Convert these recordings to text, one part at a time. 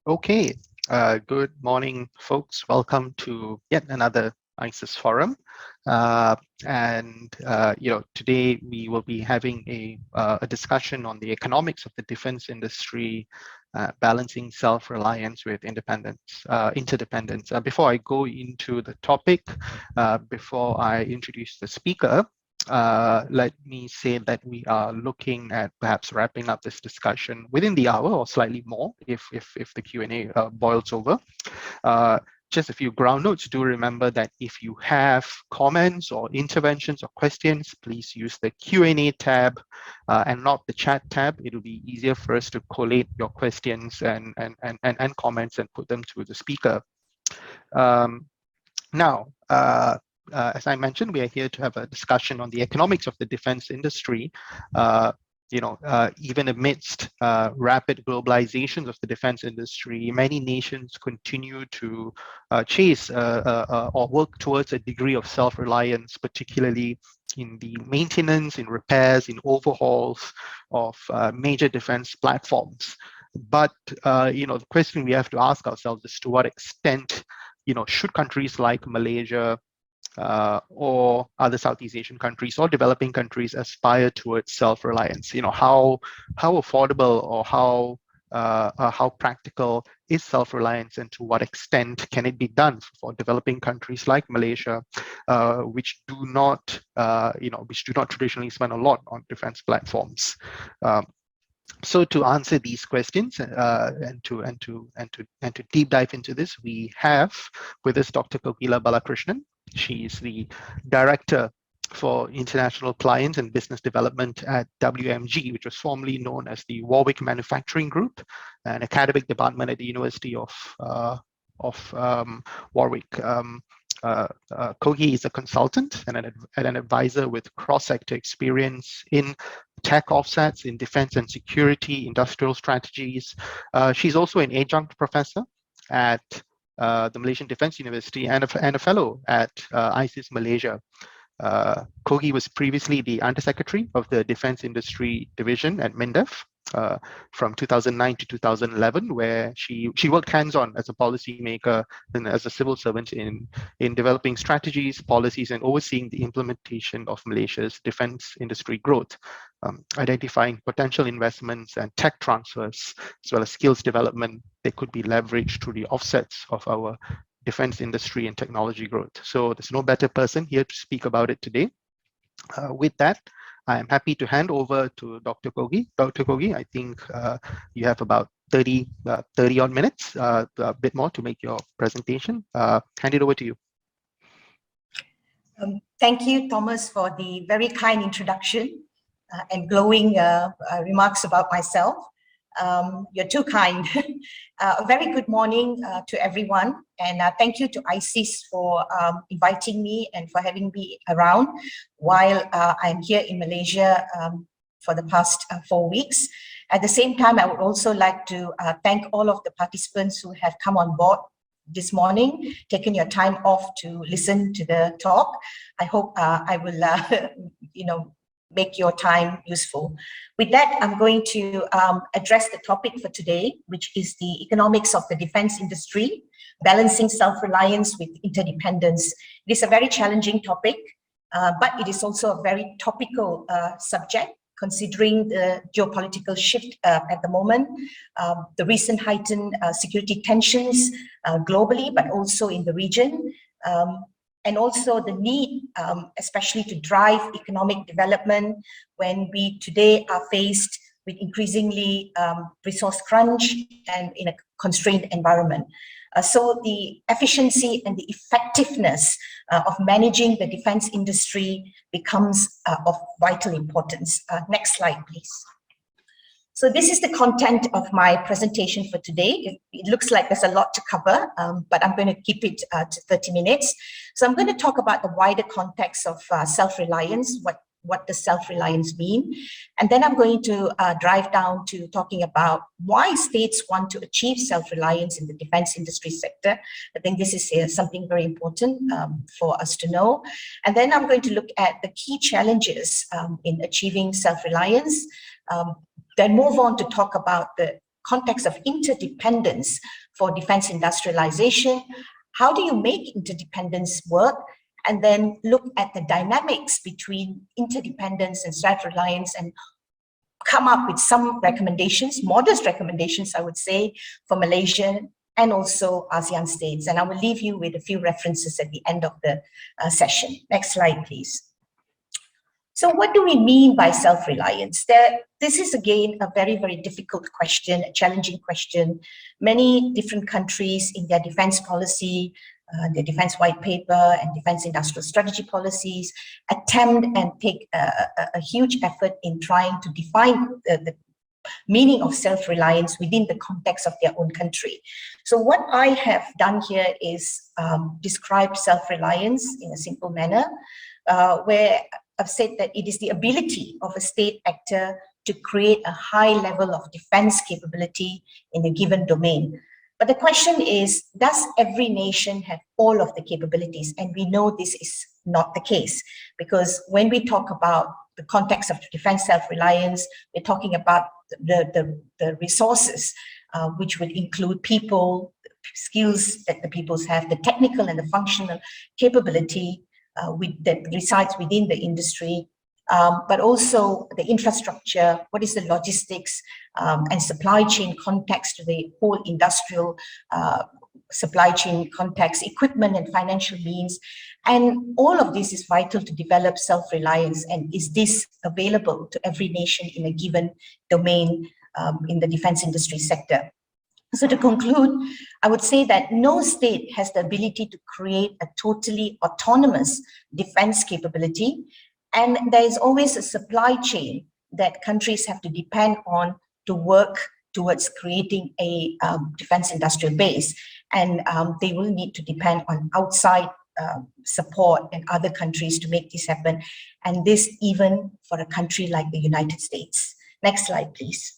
Okay, good morning, folks. Welcome to yet another ISIS.Forum. Today we will be having a discussion on the economics of the defense industry, balancing self-reliance with interdependence. Before I go into the topic, before I introduce the speaker, let me say that we are looking at perhaps wrapping up this discussion within the hour or slightly more if the Q&A boils over. Just a few ground notes. Do remember that if you have comments or interventions or questions, please use the Q&A tab and not the chat tab. It'll be easier for us to collate your questions and comments and put them to the speaker. As I mentioned, we are here to have a discussion on the economics of the defense industry. Even amidst rapid globalizations of the defense industry, many nations continue to chase or work towards a degree of self-reliance, particularly in the maintenance, in repairs, in overhauls of major defense platforms. But the question we have to ask ourselves is to what extent should countries like Malaysia or other Southeast Asian countries or developing countries aspire towards self-reliance? How affordable or how practical is self-reliance, and to what extent can it be done for developing countries like Malaysia, which do not traditionally spend a lot on defense platforms? So to answer these questions and to deep dive into this, we have with us Dr. Kogila Balakrishnan. She is the Director for International Clients and Business Development at WMG, which was formerly known as the Warwick Manufacturing Group, an academic department at the University of Warwick. Kogi is a consultant and an advisor with cross-sector experience in tech offsets, in defense and security, industrial strategies. She's also an adjunct professor at the Malaysian Defense University and a fellow at ISIS Malaysia. Kogi was previously the Undersecretary of the Defense Industry Division at MINDEF from 2009 to 2011, where she worked hands-on as a policymaker and as a civil servant in developing strategies, policies, and overseeing the implementation of Malaysia's defense industry growth, identifying potential investments and tech transfers, as well as skills development that could be leveraged through the offsets of our defense industry and technology growth. So there's no better person here to speak about it today. With that, I am happy to hand over to Dr. Kogi. Dr. Kogi, I think you have about 30 odd minutes, a bit more to make your presentation. Hand it over to you. Thank you, Thomas, for the very kind introduction and glowing remarks about myself. You're too kind. A very good morning to everyone, and thank you to ISIS for inviting me and for having me around while I'm here in Malaysia for the past 4 weeks. At the same time, I would also like to thank all of the participants who have come on board this morning, taken your time off to listen to the talk. I hope I will make your time useful. With that, I'm going to address the topic for today, which is the economics of the defense industry, balancing self-reliance with interdependence. It is a very challenging topic, but it is also a very topical subject, considering the geopolitical shift at the moment, the recent heightened security tensions globally, but also in the region, and also the need, especially to drive economic development when we today are faced with increasingly resource crunch and in a constrained environment. So the efficiency and the effectiveness of managing the defense industry becomes of vital importance. Next slide, please. So this is the content of my presentation for today. It looks like there's a lot to cover, but I'm going to keep it to 30 minutes. So I'm going to talk about the wider context of self-reliance, what does self-reliance mean? And then I'm going to drive down to talking about why states want to achieve self-reliance in the defense industry sector. I think this is something very important for us to know. And then I'm going to look at the key challenges in achieving self-reliance, then move on to talk about the context of interdependence for defense industrialization. How do you make interdependence work? And then look at the dynamics between interdependence and self-reliance and come up with some recommendations, modest recommendations, I would say, for Malaysia and also ASEAN states. And I will leave you with a few references at the end of the session. Next slide, please. So what do we mean by self-reliance? This is again a very, very difficult question, a challenging question. Many different countries in their defense policy, their defense white paper and defense industrial strategy policies attempt and take a huge effort in trying to define the meaning of self-reliance within the context of their own country. So what I have done here is describe self-reliance in a simple manner, where I've said that it is the ability of a state actor to create a high level of defense capability in a given domain. But the question is, does every nation have all of the capabilities? And we know this is not the case, because when we talk about the context of defense self-reliance, we're talking about the resources, which would include people, skills that the peoples have, the technical and the functional capability that resides within the industry, but also the infrastructure, what is the logistics and supply chain context to the whole industrial supply chain context, equipment and financial means. And all of this is vital to develop self-reliance. And is this available to every nation in a given domain in the defense industry sector? So to conclude, I would say that no state has the ability to create a totally autonomous defense capability. And there is always a supply chain that countries have to depend on to work towards creating a defense industrial base. And they will need to depend on outside support and other countries to make this happen. And this even for a country like the United States. Next slide, please.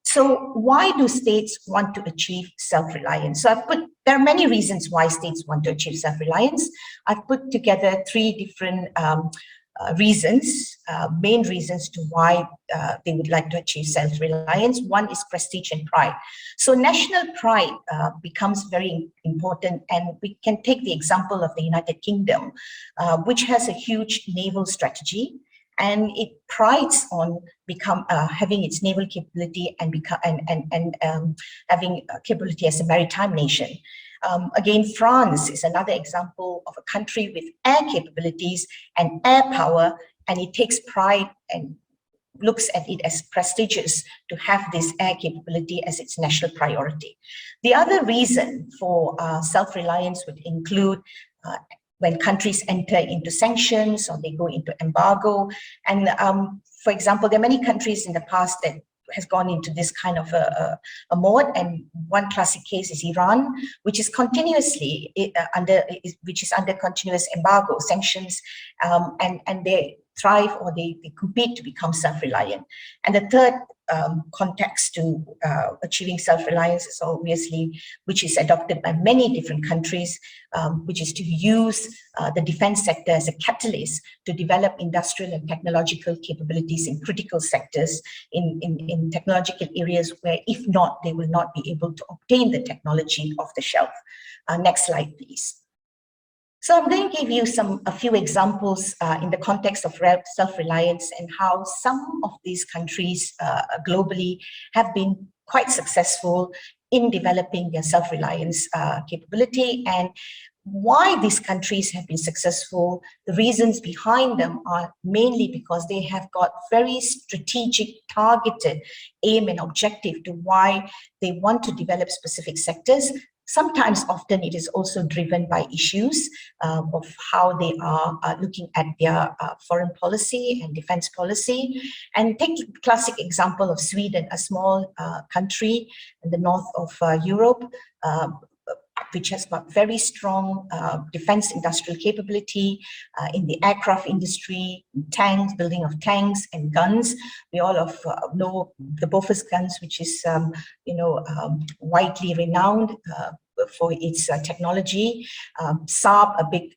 So why do states want to achieve self-reliance? So there are many reasons why states want to achieve self-reliance. I've put together three different reasons, main reasons to why they would like to achieve self-reliance. One is prestige and pride. So national pride becomes very important, and we can take the example of the United Kingdom, which has a huge naval strategy, and it prides on having its naval capability and having capability as a maritime nation. Again, France is another example of a country with air capabilities and air power, and it takes pride and looks at it as prestigious to have this air capability as its national priority. The other reason for self-reliance would include when countries enter into sanctions or they go into embargo. And for example, there are many countries in the past that has gone into this kind of a mode, and one classic case is Iran, which is continuously under continuous embargo, sanctions, and they thrive or they compete to become self-reliant. And the third context to achieving self-reliance is obviously, which is adopted by many different countries, which is to use the defense sector as a catalyst to develop industrial and technological capabilities in critical sectors, in technological areas where, if not, they will not be able to obtain the technology off the shelf. Next slide, please. So I'm going to give you a few examples in the context of self-reliance and how some of these countries globally have been quite successful in developing their self-reliance capability, and why these countries have been successful. The reasons behind them are mainly because they have got very strategic, targeted aim and objective to why they want to develop specific sectors. Sometimes, often, it is also driven by issues of how they are looking at their foreign policy and defense policy. And take the classic example of Sweden, a small country in the north of Europe, which has got very strong defense industrial capability in the aircraft industry, tanks, building of tanks and guns. We all know the Bofors guns, which is widely renowned for its technology. Saab, a big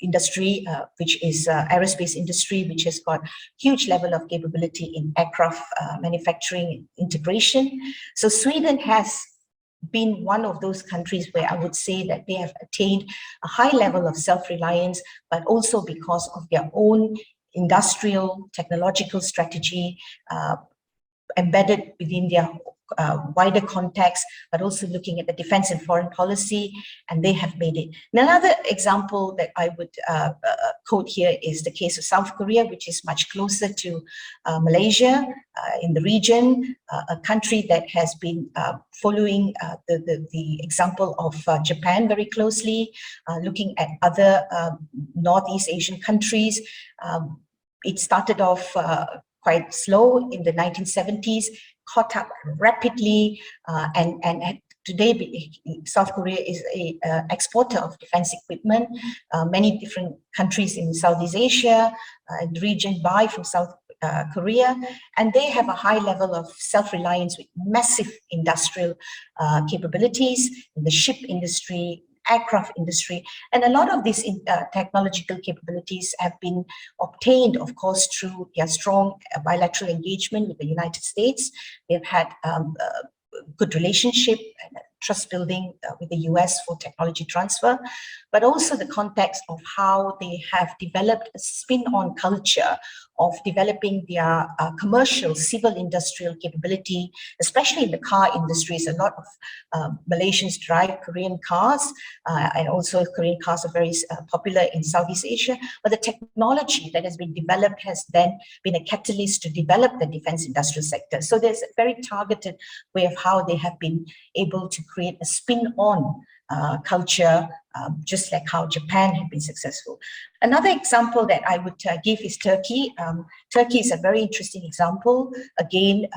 industry, which is aerospace industry, which has got huge level of capability in aircraft manufacturing integration. So Sweden has been one of those countries where I would say that they have attained a high level of self-reliance, but also because of their own industrial technological strategy embedded within their wider context, but also looking at the defense and foreign policy, and they have made it. And another example that I would quote here is the case of South Korea, which is much closer to Malaysia in the region, a country that has been following the example of Japan very closely, looking at other Northeast Asian countries. It started off quite slow in the 1970s, caught up rapidly, and today South Korea is an exporter of defense equipment. Many different countries in Southeast Asia the region buy from South Korea, and they have a high level of self-reliance with massive industrial capabilities in the ship industry, aircraft industry, and a lot of these technological capabilities have been obtained, of course, through their strong bilateral engagement with the United States. They've had a good relationship and trust building with the US for technology transfer, but also the context of how they have developed a spin-on culture of developing their commercial civil industrial capability, especially in the car industries. A lot of Malaysians drive Korean cars, and also Korean cars are very popular in Southeast Asia, but the technology that has been developed has then been a catalyst to develop the defense industrial sector. So there's a very targeted way of how they have been able to create a spin-on culture, just like how Japan had been successful. Another example that I would give is Turkey. Turkey is a very interesting example. Again,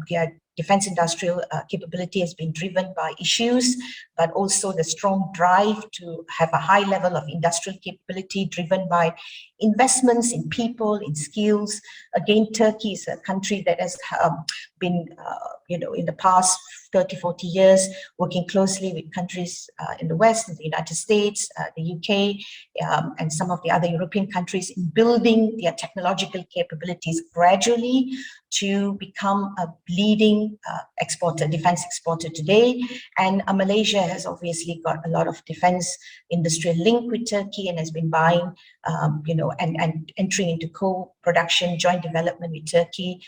their defense industrial capability has been driven by issues, but also the strong drive to have a high level of industrial capability driven by investments in people, in skills. Again, Turkey is a country that has been, in the past 30, 40 years, working closely with countries in the West, in the United States, the UK, and some of the other European countries in building their technological capabilities gradually to become a leading exporter, defense exporter today. And Malaysia has obviously got a lot of defense industrial link with Turkey and has been buying, and entering into co-production, joint development with Turkey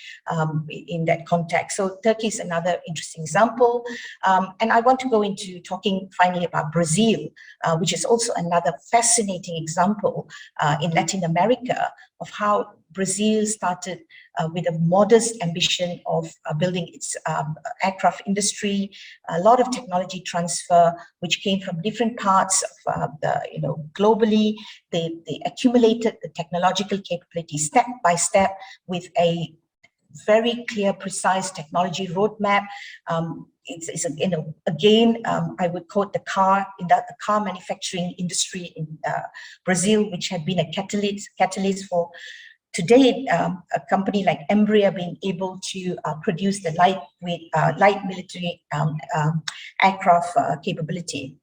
in that context. So Turkey is another interesting example. And I want to go into talking finally about Brazil, which is also another fascinating example in Latin America of how Brazil started with a modest ambition of building its aircraft industry, a lot of technology transfer, which came from different parts of globally. They accumulated the technological capability step by step with a very clear, precise technology roadmap. I would quote the car manufacturing industry in Brazil, which had been a catalyst for today, a company like Embraer being able to produce the light military aircraft capability.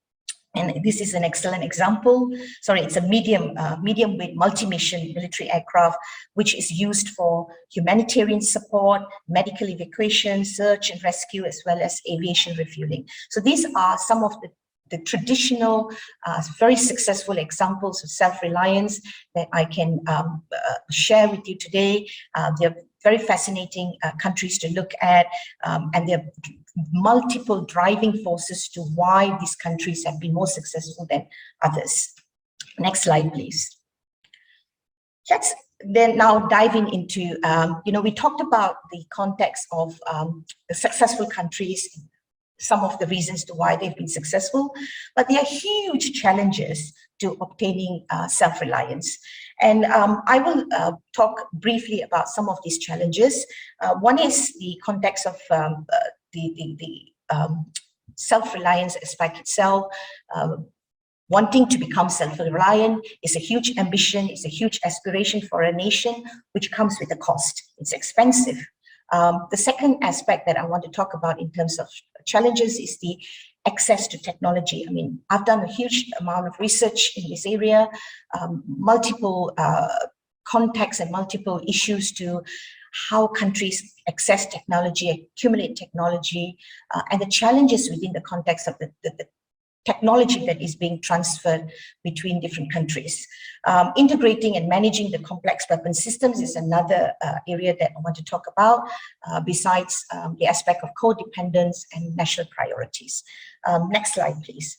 And this is an excellent example. Sorry, it's a medium-weight multi-mission military aircraft, which is used for humanitarian support, medical evacuation, search and rescue, as well as aviation refueling. So these are some of the traditional, very successful examples of self-reliance that I can share with you today. They're very fascinating countries to look at, and there are multiple driving forces to why these countries have been more successful than others. Next slide, please. Let's then now diving into, we talked about the context of the successful countries, some of the reasons to why they've been successful, but there are huge challenges to obtaining self-reliance. And I will talk briefly about some of these challenges. One is the context of the self-reliance aspect itself. Wanting to become self-reliant is a huge ambition, it's a huge aspiration for a nation, which comes with a cost. It's expensive. The second aspect that I want to talk about in terms of challenges is the access to technology. I mean, I've done a huge amount of research in this area, multiple contexts and multiple issues to how countries access technology, accumulate technology, and the challenges within the context of the technology that is being transferred between different countries. Integrating and managing the complex weapon systems is another area that I want to talk about, besides the aspect of codependence and national priorities. Next slide, please.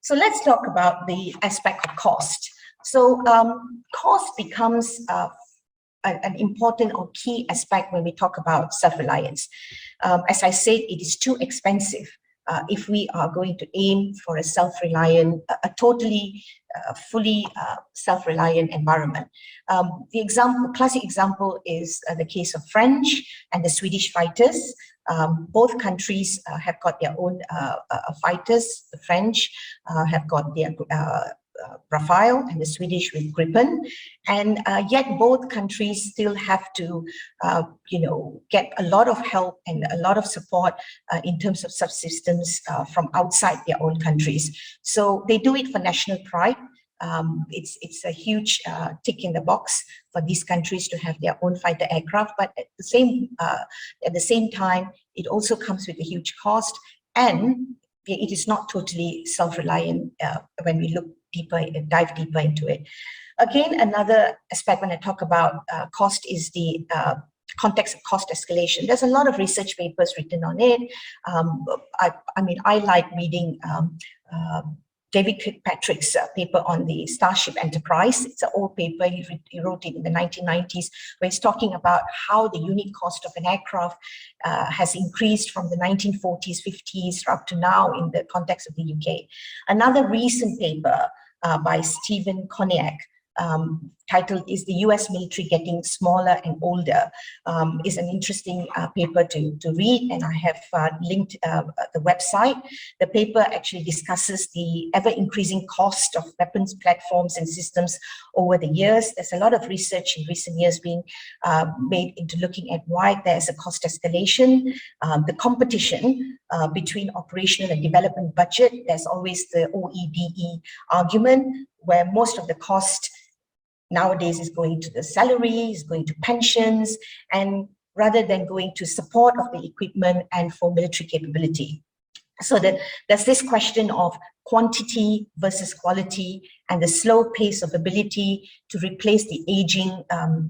So let's talk about the aspect of cost. So cost becomes an important or key aspect when we talk about self-reliance. As I said, it is too expensive if we are going to aim for a self-reliant, a totally, fully self-reliant environment. The classic example is the case of French and the Swedish fighters. Both countries have got their own fighters. The French have got their Rafale and the Swedish with Gripen, and yet both countries still have to, get a lot of help and a lot of support in terms of subsystems from outside their own countries. So they do it for national pride. It's a huge tick in the box for these countries to have their own fighter aircraft, but at the same time, it also comes with a huge cost, and it is not totally self-reliant when we dive deeper into it. Again, another aspect when I talk about cost is the context of cost escalation. There's a lot of research papers written on it. I like reading David Kirkpatrick's paper on the Starship Enterprise. It's an old paper, he wrote it in the 1990s, where he's talking about how the unit cost of an aircraft has increased from the 1940s, 50s up to now in the context of the UK. Another recent paper by Stephen Koniak, titled "Is the US Military Getting Smaller and Older?" is an interesting paper to read, and I have linked the website. The paper actually discusses the ever-increasing cost of weapons platforms and systems over the years. There's a lot of research in recent years being made into looking at why there's a cost escalation, the competition between operational and development budget. There's always the OEDE argument, where most of the cost nowadays is going to the salary, is going to pensions, and rather than going to support of the equipment and for military capability. So there's this question of quantity versus quality and the slow pace of ability to replace the aging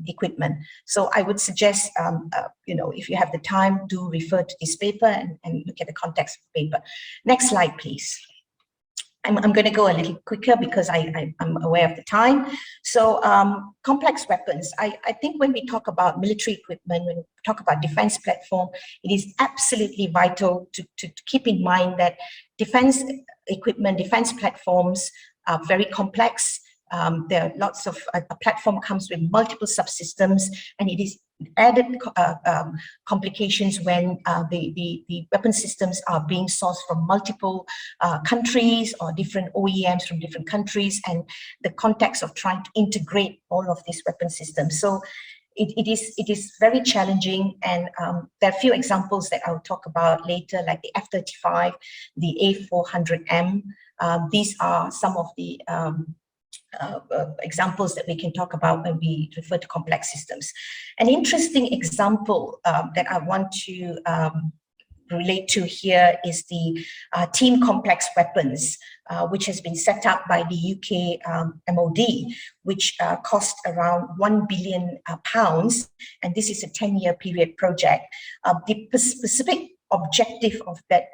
equipment. So I would suggest, if you have the time, do refer to this paper and look at the context of the paper. Next slide, please. I'm going to go a little quicker because I'm aware of the time. So complex weapons. I think when we talk about military equipment, when we talk about defense platform, it is absolutely vital to keep in mind that defense equipment, defense platforms are very complex. There are lots of, a platform comes with multiple subsystems, and it is added complications when the weapon systems are being sourced from multiple countries or different OEMs from different countries, and the context of trying to integrate all of these weapon systems. So it is very challenging, and there are a few examples that I'll talk about later, like the F-35, the A400M. These are some of the examples that we can talk about when we refer to complex systems. An interesting example that I want to relate to here is the Team Complex Weapons, which has been set up by the UK MOD, which cost around £1 billion, and this is a 10-year period project. The specific objective of that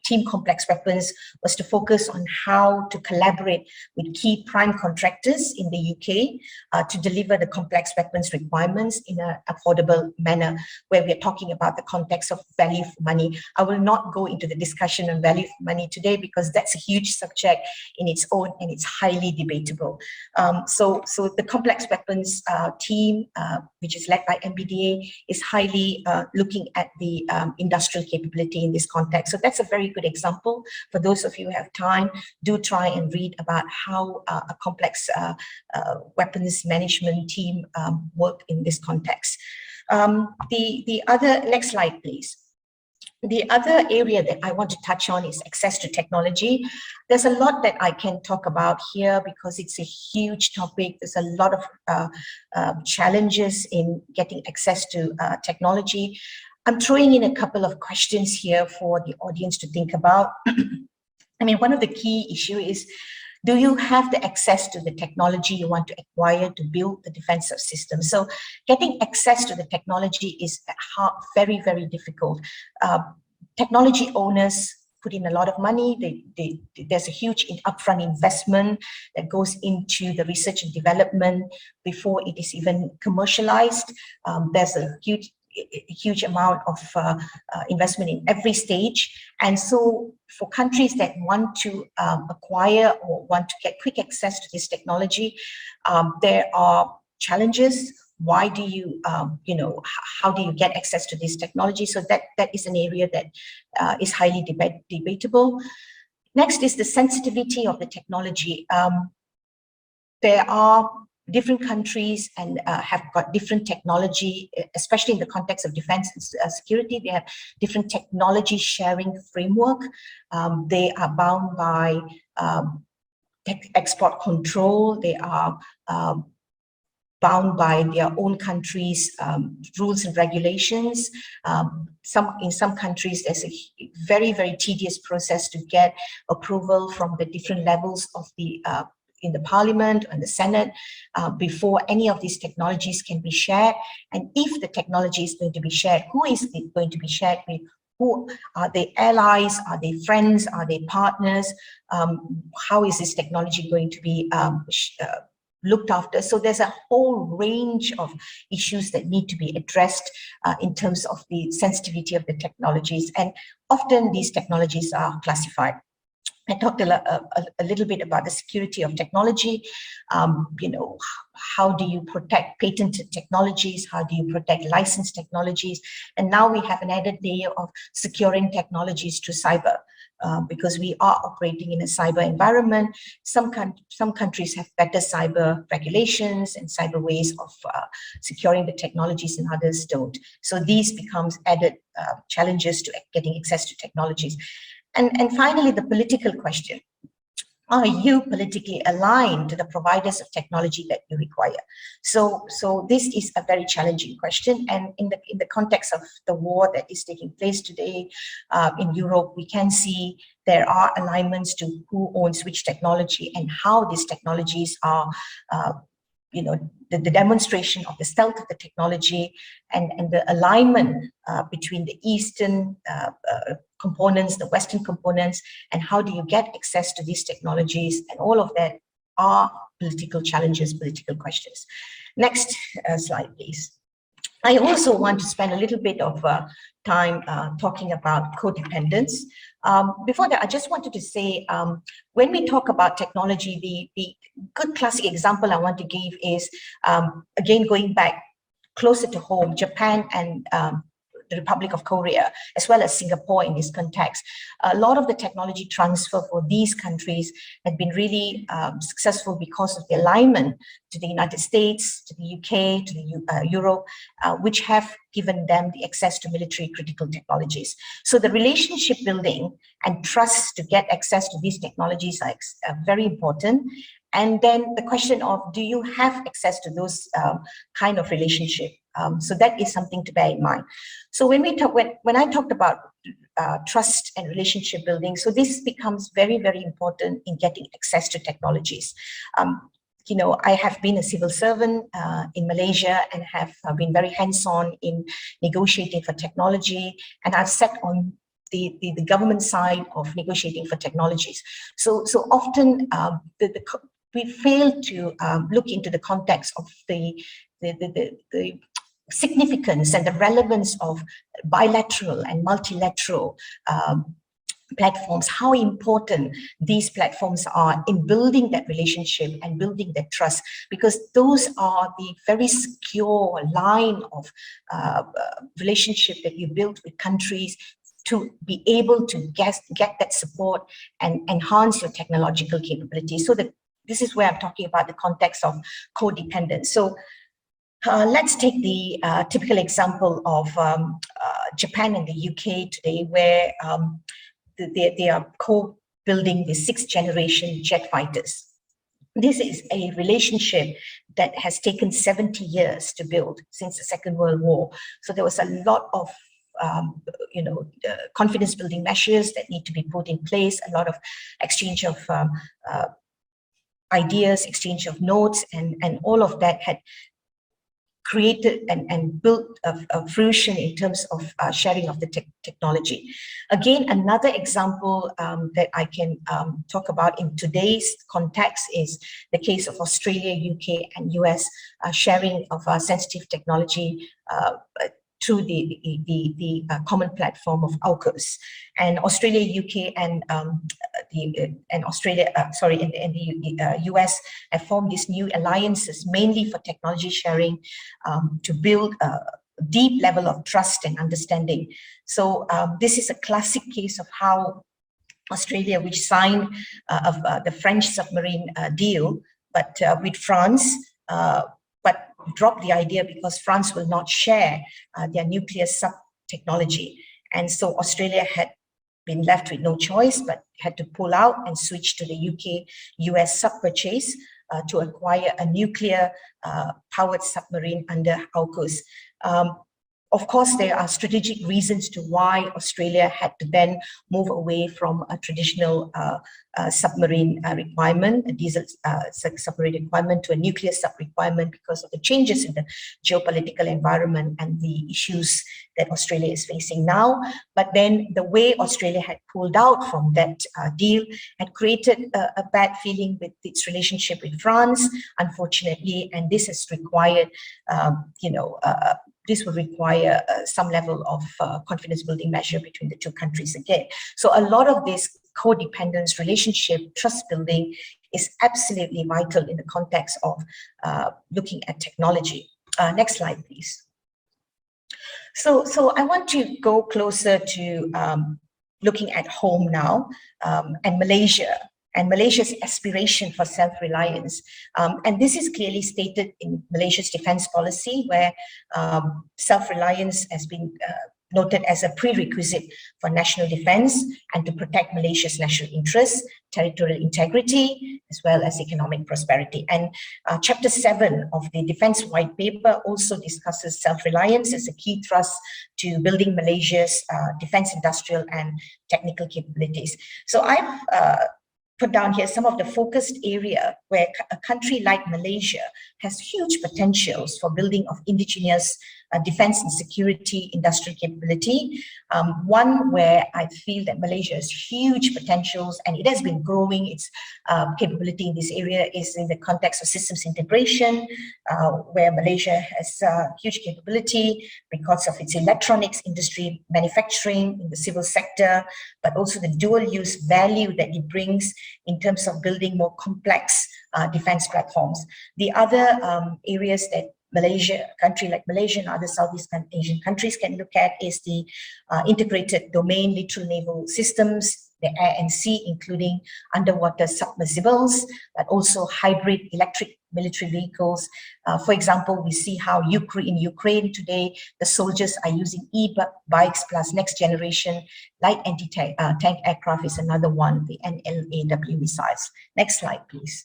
Team Complex Weapons was to focus on how to collaborate with key prime contractors in the UK to deliver the complex weapons requirements in an affordable manner, where we're talking about the context of value for money. I will not go into the discussion on value for money today because that's a huge subject in its own and it's highly debatable. So the complex weapons team, which is led by MBDA, is highly looking at the industrial capability in this context. So that's a very good example. For those of you who have time, do try and read about how a complex weapons management team work in this context. The other, next slide, please. The other area that I want to touch on is access to technology. There's a lot that I can talk about here because it's a huge topic. There's a lot of challenges in getting access to technology. I'm throwing in a couple of questions here for the audience to think about. I mean, one of the key issues is, do you have the access to the technology you want to acquire to build the defensive system? So getting access to the technology is very, very difficult. Technology owners put in a lot of money. There's a huge upfront investment that goes into the research and development before it is even commercialized. There's a huge amount of investment in every stage. And so for countries that want to acquire or want to get quick access to this technology, there are challenges. Why do you, how do you get access to this technology? So that is an area that is highly debatable. Next is the sensitivity of the technology. There are different countries and have got different technology, especially in the context of defense and security. They have different technology sharing framework. They are bound by export control. They are bound by their own country's rules and regulations. In some countries, there's a very, very tedious process to get approval from the different levels of the in the Parliament and the Senate before any of these technologies can be shared. And if the technology is going to be shared, who is it going to be shared with? Who are they? Allies? Are they friends? Are they partners? How is this technology going to be looked after? So there's a whole range of issues that need to be addressed in terms of the sensitivity of the technologies. And often these technologies are classified. I talked a little bit about the security of technology. How do you protect patented technologies? How do you protect licensed technologies? And now we have an added layer of securing technologies to cyber, because we are operating in a cyber environment. Some countries have better cyber regulations and cyber ways of securing the technologies, and others don't. So these becomes added challenges to getting access to technologies. And finally, the political question. Are you politically aligned to the providers of technology that you require? So this is a very challenging question. And in the context of the war that is taking place today in Europe, we can see there are alignments to who owns which technology and how these technologies are the demonstration of the stealth of the technology and the alignment between the Eastern components, the Western components, and how do you get access to these technologies, and all of that are political challenges, political questions. Next slide, please. I also want to spend a little bit of time talking about codependence. Before that, I just wanted to say, when we talk about technology, the good classic example I want to give is, again, going back closer to home, Japan and the Republic of Korea, as well as Singapore in this context. A lot of the technology transfer for these countries has been really successful because of the alignment to the United States, to the UK, to the Europe, which have given them the access to military critical technologies. So the relationship building and trust to get access to these technologies are very important. And then the question of, do you have access to those kind of relationship? So that is something to bear in mind. So when I talked about trust and relationship building, so this becomes very, very important in getting access to technologies. I have been a civil servant in Malaysia and have been very hands-on in negotiating for technology, and I've sat on the government side of negotiating for technologies. So often we fail to look into the context of the significance and the relevance of bilateral and multilateral platforms, how important these platforms are in building that relationship and building that trust, because those are the very secure line of relationship that you build with countries to be able to get that support and enhance your technological capabilities. So this is where I'm talking about the context of codependence. So Let's take the typical example of Japan and the UK today, where they are co-building the 6th generation jet fighters. This is a relationship that has taken 70 years to build since the Second World War. So there was a lot of confidence building measures that need to be put in place, a lot of exchange of ideas, exchange of notes, and all of that had created and built a fruition in terms of sharing of the technology. Again, another example that I can talk about in today's context is the case of Australia, UK, and US sharing of sensitive technology through the common platform of AUKUS. And Australia, UK, and the US have formed these new alliances mainly for technology sharing to build a deep level of trust and understanding. So this is a classic case of how Australia, which signed the French submarine deal, but with France, but dropped the idea because France will not share their nuclear sub technology. And so Australia had been left with no choice, but had to pull out and switch to the UK-US sub purchase to acquire a nuclear powered submarine under AUKUS. Of course, there are strategic reasons to why Australia had to then move away from a traditional submarine requirement, a diesel submarine requirement, to a nuclear sub requirement because of the changes in the geopolitical environment and the issues that Australia is facing now. But then the way Australia had pulled out from that deal had created a bad feeling with its relationship with France, unfortunately, and this has required, this will require some level of confidence building measure between the two countries again. So a lot of this codependence relationship, trust building is absolutely vital in the context of looking at technology. Next slide, please. So I want to go closer to looking at home now and Malaysia. And Malaysia's aspiration for self-reliance. And this is clearly stated in Malaysia's defense policy, where self-reliance has been noted as a prerequisite for national defense and to protect Malaysia's national interests, territorial integrity, as well as economic prosperity. And Chapter 7 of the Defense White Paper also discusses self-reliance as a key thrust to building Malaysia's defense industrial and technical capabilities. So I've put down here some of the focused area where a country like Malaysia has huge potentials for building of indigenous defense and security industrial capability. One where I feel that Malaysia has huge potentials and it has been growing its capability in this area is in the context of systems integration, where Malaysia has huge capability because of its electronics industry, manufacturing in the civil sector, but also the dual use value that it brings in terms of building more complex defense platforms. The other areas that Malaysia, a country like Malaysia and other Southeast Asian countries can look at is the integrated domain literal naval systems, the air and sea, including underwater submersibles, but also hybrid electric military vehicles. For example, we see how in Ukraine today, the soldiers are using e-bikes plus next generation light anti-tank aircraft is another one, the NLAW missiles. Next slide, please.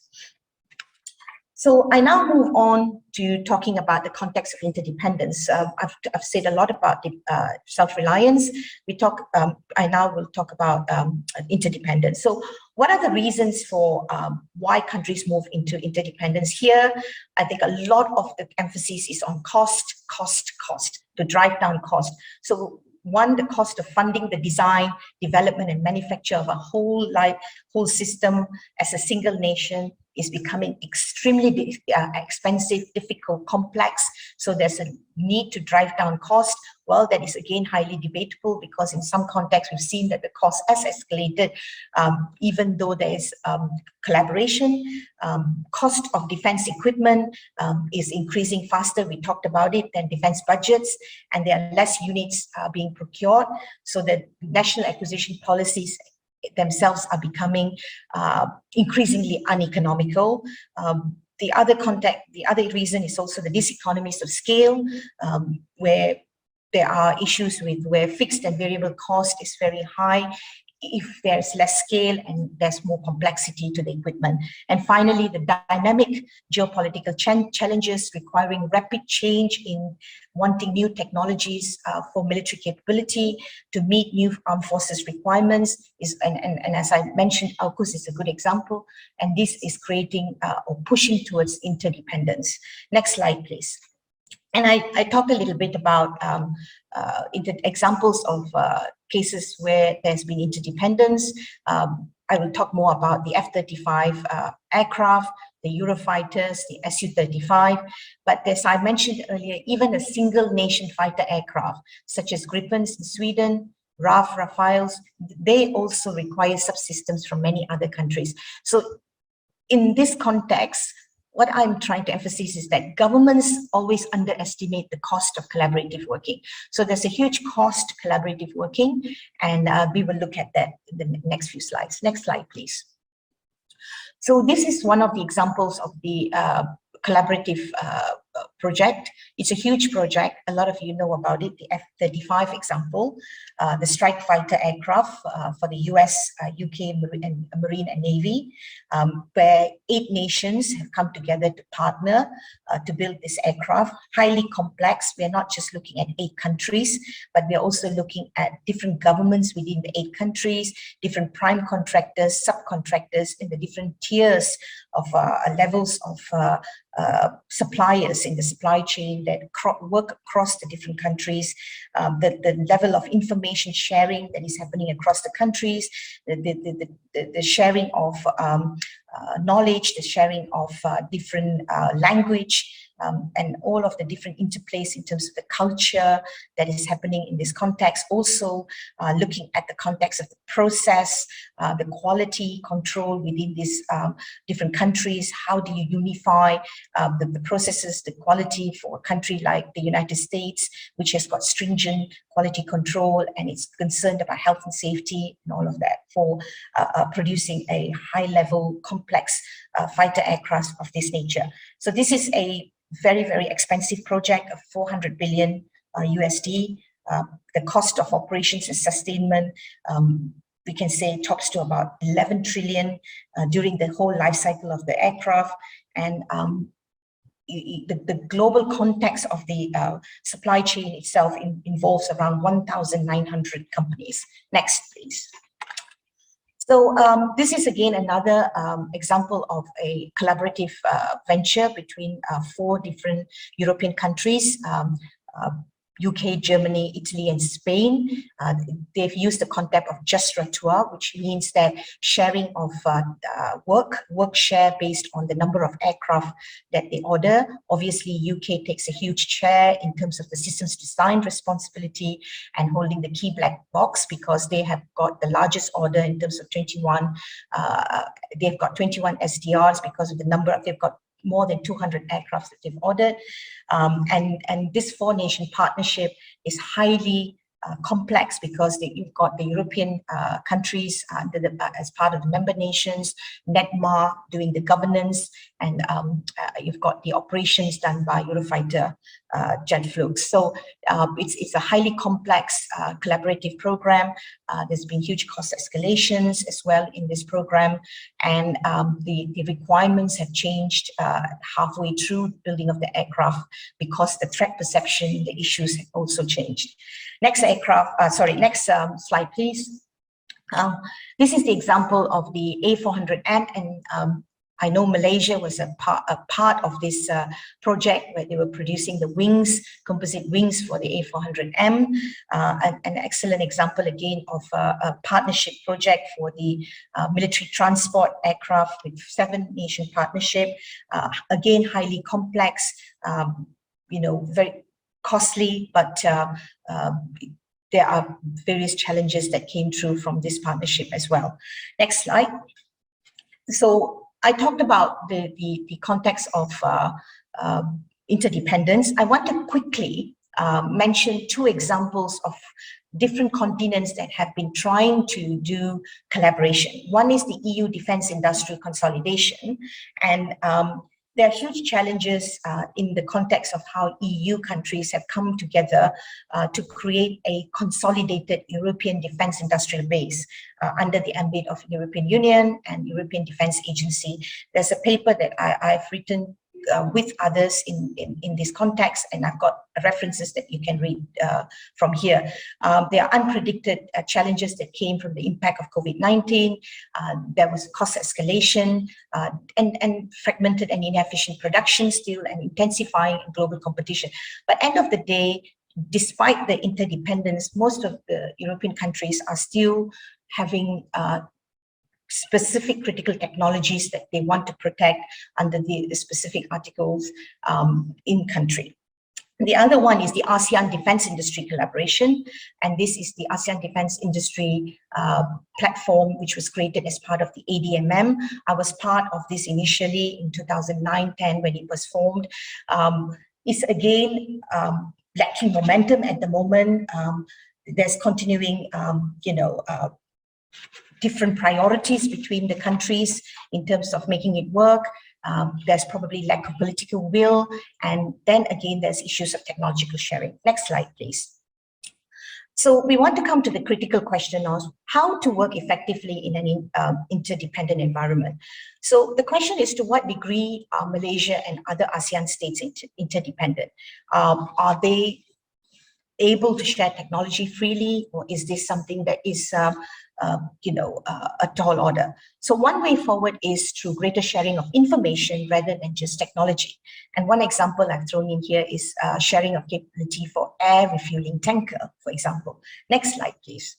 So I now move on to talking about the context of interdependence. I've said a lot about the self-reliance. I now will talk about interdependence. So what are the reasons for why countries move into interdependence? Here, I think a lot of the emphasis is on cost, to drive down cost. So one, the cost of funding the design, development, and manufacture of a whole system as a single nation is becoming extremely expensive, difficult, complex. So there's a need to drive down cost. Well, that is again highly debatable because in some contexts we've seen that the cost has escalated, even though there is collaboration. Cost of defense equipment is increasing faster, we talked about it, than defense budgets, and there are less units being procured. So the national acquisition policies themselves are becoming increasingly uneconomical. The other reason is also the diseconomies of scale, where there are issues with where fixed and variable cost is very high. If there's less scale and there's more complexity to the equipment. And finally, the dynamic geopolitical challenges requiring rapid change in wanting new technologies for military capability to meet new armed forces requirements is, and as I mentioned, AUKUS is a good example, and this is creating or pushing towards interdependence. Next slide, please. And I talked a little bit about examples of cases where there's been interdependence. I will talk more about the F-35 aircraft, the Eurofighters, the Su-35. But as I mentioned earlier, even a single nation fighter aircraft, such as Gripens in Sweden, RAF, Rafales, they also require subsystems from many other countries. So in this context, what I'm trying to emphasize is that governments always underestimate the cost of collaborative working. So there's a huge cost to collaborative working, and we will look at that in the next few slides. Next slide, please. So this is one of the examples of the collaborative project. It's a huge project. A lot of you know about it, the F-35 example, the strike fighter aircraft for the US, UK, Marine and Navy, where 8 nations have come together to partner to build this aircraft. Highly complex. We're not just looking at 8 countries, but we're also looking at different governments within the 8 countries, different prime contractors, subcontractors in the different tiers of levels of suppliers in the supply chain that work across the different countries, the level of information sharing that is happening across the countries, the sharing of knowledge, the sharing of different language, and all of the different interplays in terms of the culture that is happening in this context. Also looking at the context of the process, the quality control within these different countries. How do you unify the processes, the quality for a country like the United States, which has got stringent quality control and it's concerned about health and safety and all of that for producing a high-level complex fighter aircraft of this nature. So this is a very, very expensive project of 400 billion USD. The cost of operations and sustainment, we can say, tops to about 11 trillion during the whole life cycle of the aircraft. And the global context of the supply chain itself involves around 1,900 companies. Next, please. So this is again another example of a collaborative venture between 4 different European countries, UK, Germany, Italy, and Spain. They've used the concept of just retour, which means that sharing of work share based on the number of aircraft that they order. Obviously, UK takes a huge share in terms of the systems design responsibility and holding the key black box because they have got the largest order in terms of 21. They've got 21 SDRs because of the number of, they've got more than 200 aircrafts that they've ordered. And this 4-nation partnership is highly complex because you've got the European countries as part of the member nations, NETMA doing the governance, and you've got the operations done by Eurofighter jet flukes. So it's a highly complex collaborative program. There's been huge cost escalations as well in this program, and the requirements have changed halfway through building of the aircraft because the threat perception, the issues have also changed. Next slide, please. This is the example of the A400M, and I know Malaysia was a part of this project where they were producing the wings, composite wings for the A400M, an excellent example again of a partnership project for the military transport aircraft with 7-nation partnership. Again, highly complex, very costly, but there are various challenges that came through from this partnership as well. Next slide. So I talked about the context of interdependence. I want to quickly mention 2 examples of different continents that have been trying to do collaboration. One is the EU defense industrial consolidation, and there are huge challenges in the context of how EU countries have come together to create a consolidated European defense industrial base under the ambit of European Union and European Defense Agency. There's a paper that I've written with others in this context, and I've got references that you can read from here. There are unpredicted challenges that came from the impact of COVID-19. There was cost escalation and fragmented and inefficient production still, and intensifying global competition. But end of the day, despite the interdependence, most of the European countries are still having specific critical technologies that they want to protect under the specific articles in country. The other one is the ASEAN Defense Industry Collaboration, and this is the ASEAN Defense Industry platform, which was created as part of the ADMM. I was part of this initially in 2009-10 when it was formed. It's again lacking momentum at the moment. There's continuing, different priorities between the countries in terms of making it work. There's probably lack of political will, and then again there's issues of technological sharing. Next slide, please. So we want to come to the critical question of how to work effectively in an interdependent environment. So the question is, to what degree are Malaysia and other ASEAN states interdependent? Are they able to share technology freely, or is this something that is a tall order? So one way forward is through greater sharing of information rather than just technology. And one example I've thrown in here is sharing of capability for air refueling tanker, for example. Next slide, please.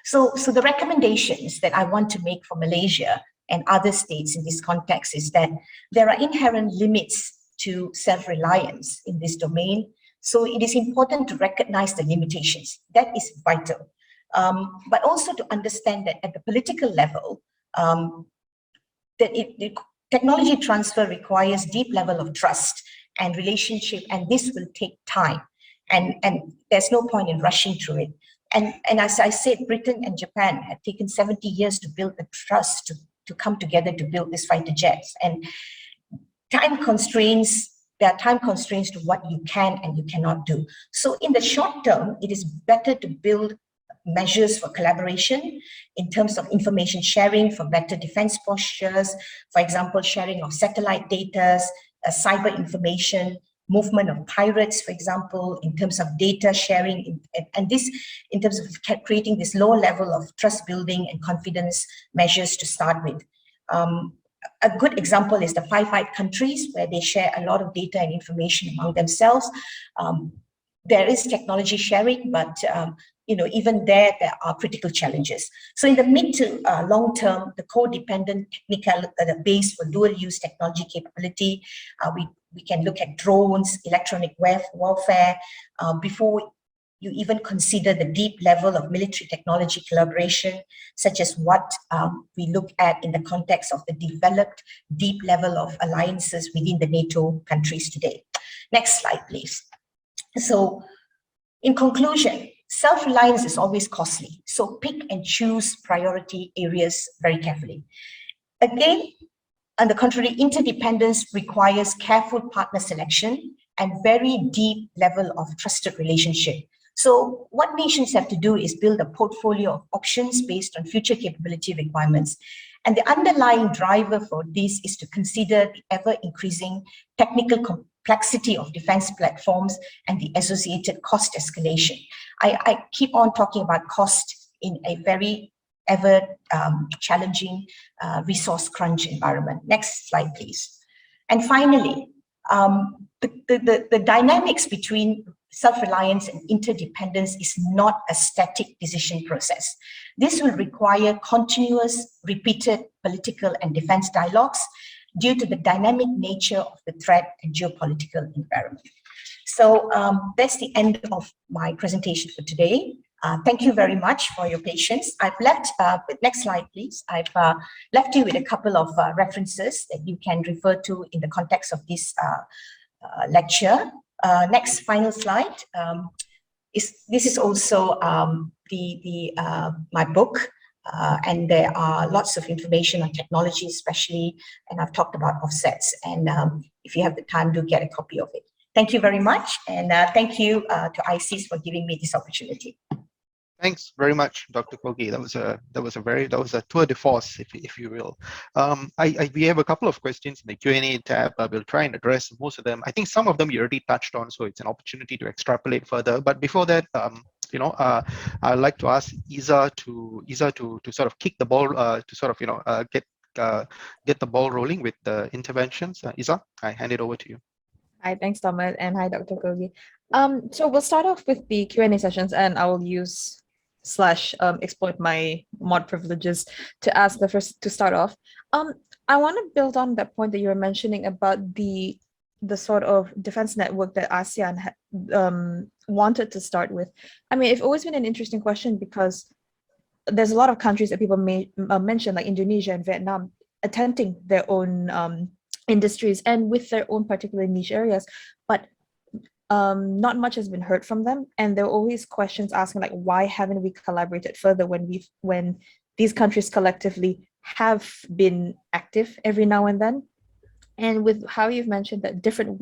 So the recommendations that I want to make for Malaysia and other states in this context is that there are inherent limits to self-reliance in this domain. So it is important to recognize the limitations. That is vital. But also to understand that at the political level, that technology transfer requires deep level of trust and relationship, and this will take time. And there's no point in rushing through it. And as I said, Britain and Japan have taken 70 years to build the trust to come together to build these fighter jets. And time constraints, there are time constraints to what you can and you cannot do. So in the short term, it is better to build measures for collaboration in terms of information sharing for better defense postures, for example, sharing of satellite data, cyber information, movement of pirates, for example, in terms of data sharing, and this in terms of creating this low level of trust building and confidence measures to start with. A good example is the Five Eyes countries, where they share a lot of data and information among themselves. There is technology sharing, but even there are critical challenges. So in the mid to long term, the codependent technical base for dual-use technology capability, we can look at drones, electronic warfare, before you even consider the deep level of military technology collaboration, such as what we look at in the context of the developed deep level of alliances within the NATO countries today. Next slide, please. So in conclusion, self-reliance is always costly. So pick and choose priority areas very carefully. Again, on the contrary, interdependence requires careful partner selection and very deep level of trusted relationship. So what nations have to do is build a portfolio of options based on future capability requirements. And the underlying driver for this is to consider the ever-increasing technical complexity of defense platforms and the associated cost escalation. I keep on talking about cost in a very ever challenging resource crunch environment. Next slide, please. And finally, the dynamics between self-reliance and interdependence is not a static decision process. This will require continuous, repeated political and defense dialogues due to the dynamic nature of the threat and geopolitical environment. So that's the end of my presentation for today. Thank you very much for your patience. I've left, next slide please, I've left you with a couple of references that you can refer to in the context of this lecture. Next final slide. This is also my book, And there are lots of information on technology, especially, and I've talked about offsets. And if you have the time, do get a copy of it. Thank you very much, and thank you to ISIS for giving me this opportunity. Thanks very much, Dr. Kogi. That was a tour de force, if you will. We have a couple of questions in the Q&A tab. We'll try and address most of them. I think some of them you already touched on, so it's an opportunity to extrapolate further. But before that, I'd like to ask Izzah to sort of kick the ball, to sort of get the ball rolling with the interventions. Izzah, I hand it over to you. Hi, thanks, Thomas, and hi, Dr. Kogi. So we'll start off with the Q&A sessions, and I will use / exploit my mod privileges to ask to start off. I want to build on that point that you were mentioning about the sort of defense network that ASEAN wanted to start with. I mean, it's always been an interesting question because there's a lot of countries that people may mention, like Indonesia and Vietnam, attempting their own industries and with their own particular niche areas, but not much has been heard from them. And there are always questions asking, like, why haven't we collaborated further when these countries collectively have been active every now and then? And with how you've mentioned that different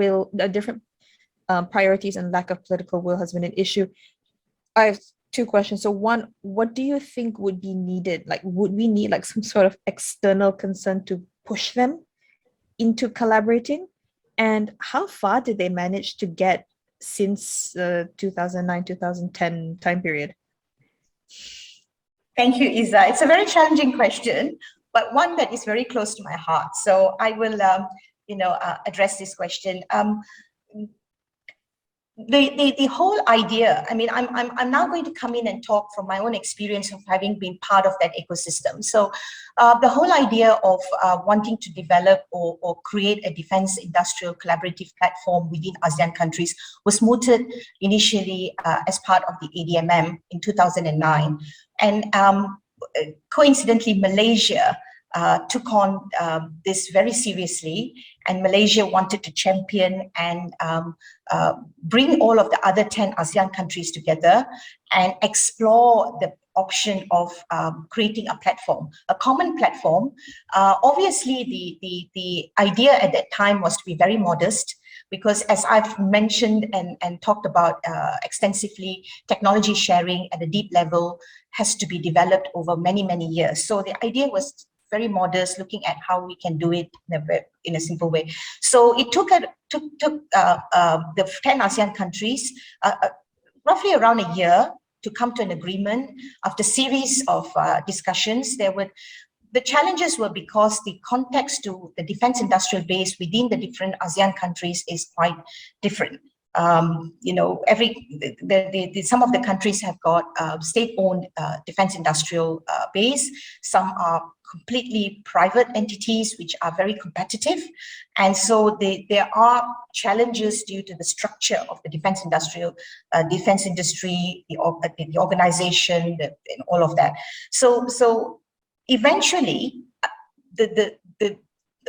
priorities and lack of political will has been an issue, I have two questions. So one, what do you think would be needed? Like, would we need like some sort of external concern to push them into collaborating? And how far did they manage to get since 2009-2010 time period? Thank you, Izzah. It's a very challenging question, but one that is very close to my heart. So I will, address this question. The whole idea, I mean, I'm now going to come in and talk from my own experience of having been part of that ecosystem. So the whole idea of wanting to develop or create a defense industrial collaborative platform within ASEAN countries was mooted initially as part of the ADMM in 2009. And coincidentally, Malaysia took on this very seriously, and Malaysia wanted to champion and bring all of the other 10 ASEAN countries together and explore the option of creating a platform, a common platform. Obviously, the idea at that time was to be very modest, because as I've mentioned and talked about extensively, technology sharing at a deep level has to be developed over many, many years. So the idea was very modest, looking at how we can do it in a simple way. So it took the 10 ASEAN countries roughly around a year to come to an agreement. After a series of discussions, the challenges were because the context to the defense industrial base within the different ASEAN countries is quite different. Some of the countries have got state-owned defense industrial base. Some are completely private entities which are very competitive, and so there are challenges due to the structure of the defense industry, the organization, and all of that. So eventually,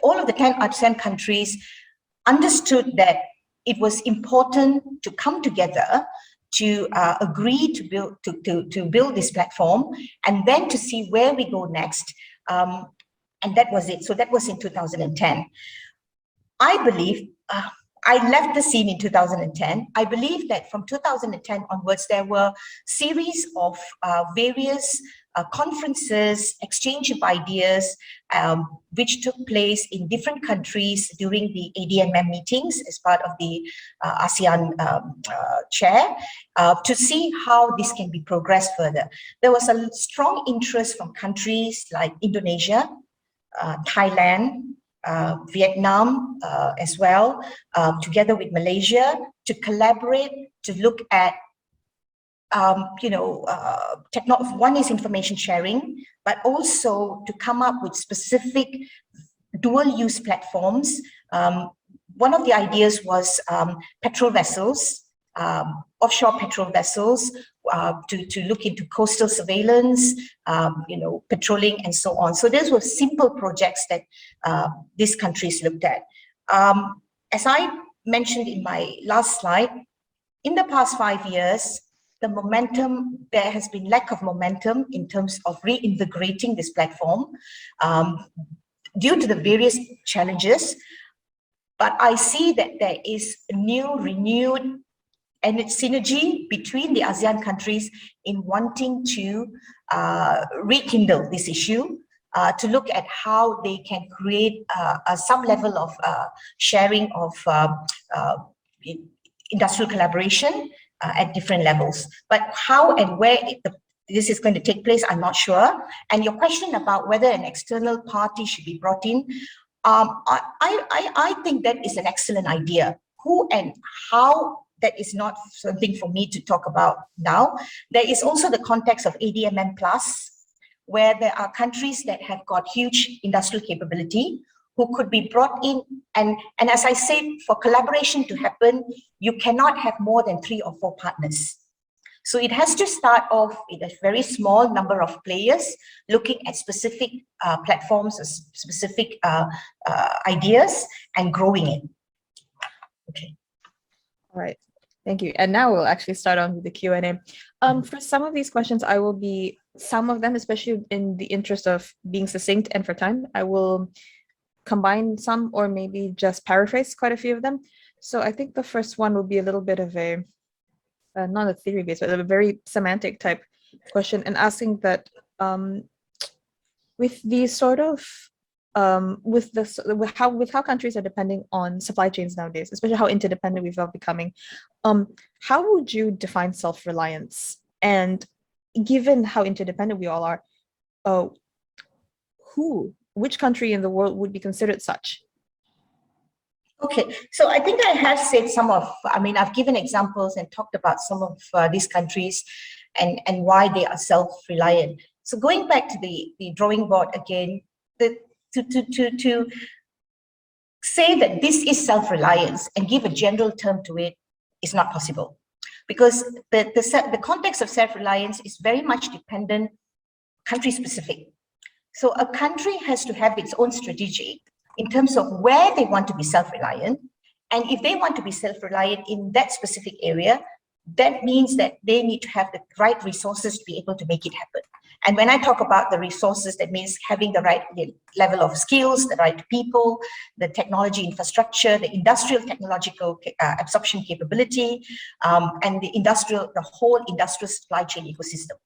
all of the 10 ASEAN countries understood that it was important to come together to agree to build this platform, and then to see where we go next. And that was it. So that was in 2010. I believe, I left the scene in 2010. I believe that from 2010 onwards, there were series of various conferences, exchange of ideas, which took place in different countries during the ADMM meetings as part of the ASEAN chair, to see how this can be progressed further. There was a strong interest from countries like Indonesia, Thailand, Vietnam as well, together with Malaysia, to collaborate, to look at one is information sharing, but also to come up with specific dual-use platforms. One of the ideas was petrol vessels, offshore petrol vessels, to look into coastal surveillance, patrolling, and so on. So those were simple projects that these countries looked at. As I mentioned in my last slide, in the past 5 years, the momentum, there has been lack of momentum in terms of reinvigorating this platform due to the various challenges. But I see that there is a new, renewed, and its synergy between the ASEAN countries in wanting to rekindle this issue, to look at how they can create some level of sharing of industrial collaboration at different levels. But how and where this is going to take place, I'm not sure. And your question about whether an external party should be brought in, I think that is an excellent idea. Who and how, that is not something for me to talk about now. There is also the context of ADMM+, where there are countries that have got huge industrial capability who could be brought in. And as I said, for collaboration to happen, you cannot have more than 3 or 4 partners. So it has to start off with a very small number of players looking at specific platforms, specific ideas, and growing it. Okay. All right. Thank you. And now we'll actually start on with the Q&A. For some of these questions, I will be, some of them, especially in the interest of being succinct and for time, I will combine some or maybe just paraphrase quite a few of them. So I think the first one will be a little bit of a, not a theory-based, but a very semantic type question, and asking that with the sort of with how countries are depending on supply chains nowadays, especially how interdependent we've all becoming, how would you define self-reliance? And given how interdependent we all are, which country in the world would be considered such? Okay, so I think I have said some of, I mean, I've given examples and talked about some of these countries and why they are self-reliant. So going back to the drawing board again, to say that this is self-reliance and give a general term to it is not possible, because the context of self-reliance is very much dependent, country-specific. So a country has to have its own strategy in terms of where they want to be self-reliant. And if they want to be self-reliant in that specific area, that means that they need to have the right resources to be able to make it happen. And when I talk about the resources, that means having the right level of skills, the right people, the technology infrastructure, the industrial technological absorption capability, and the whole industrial supply chain ecosystem.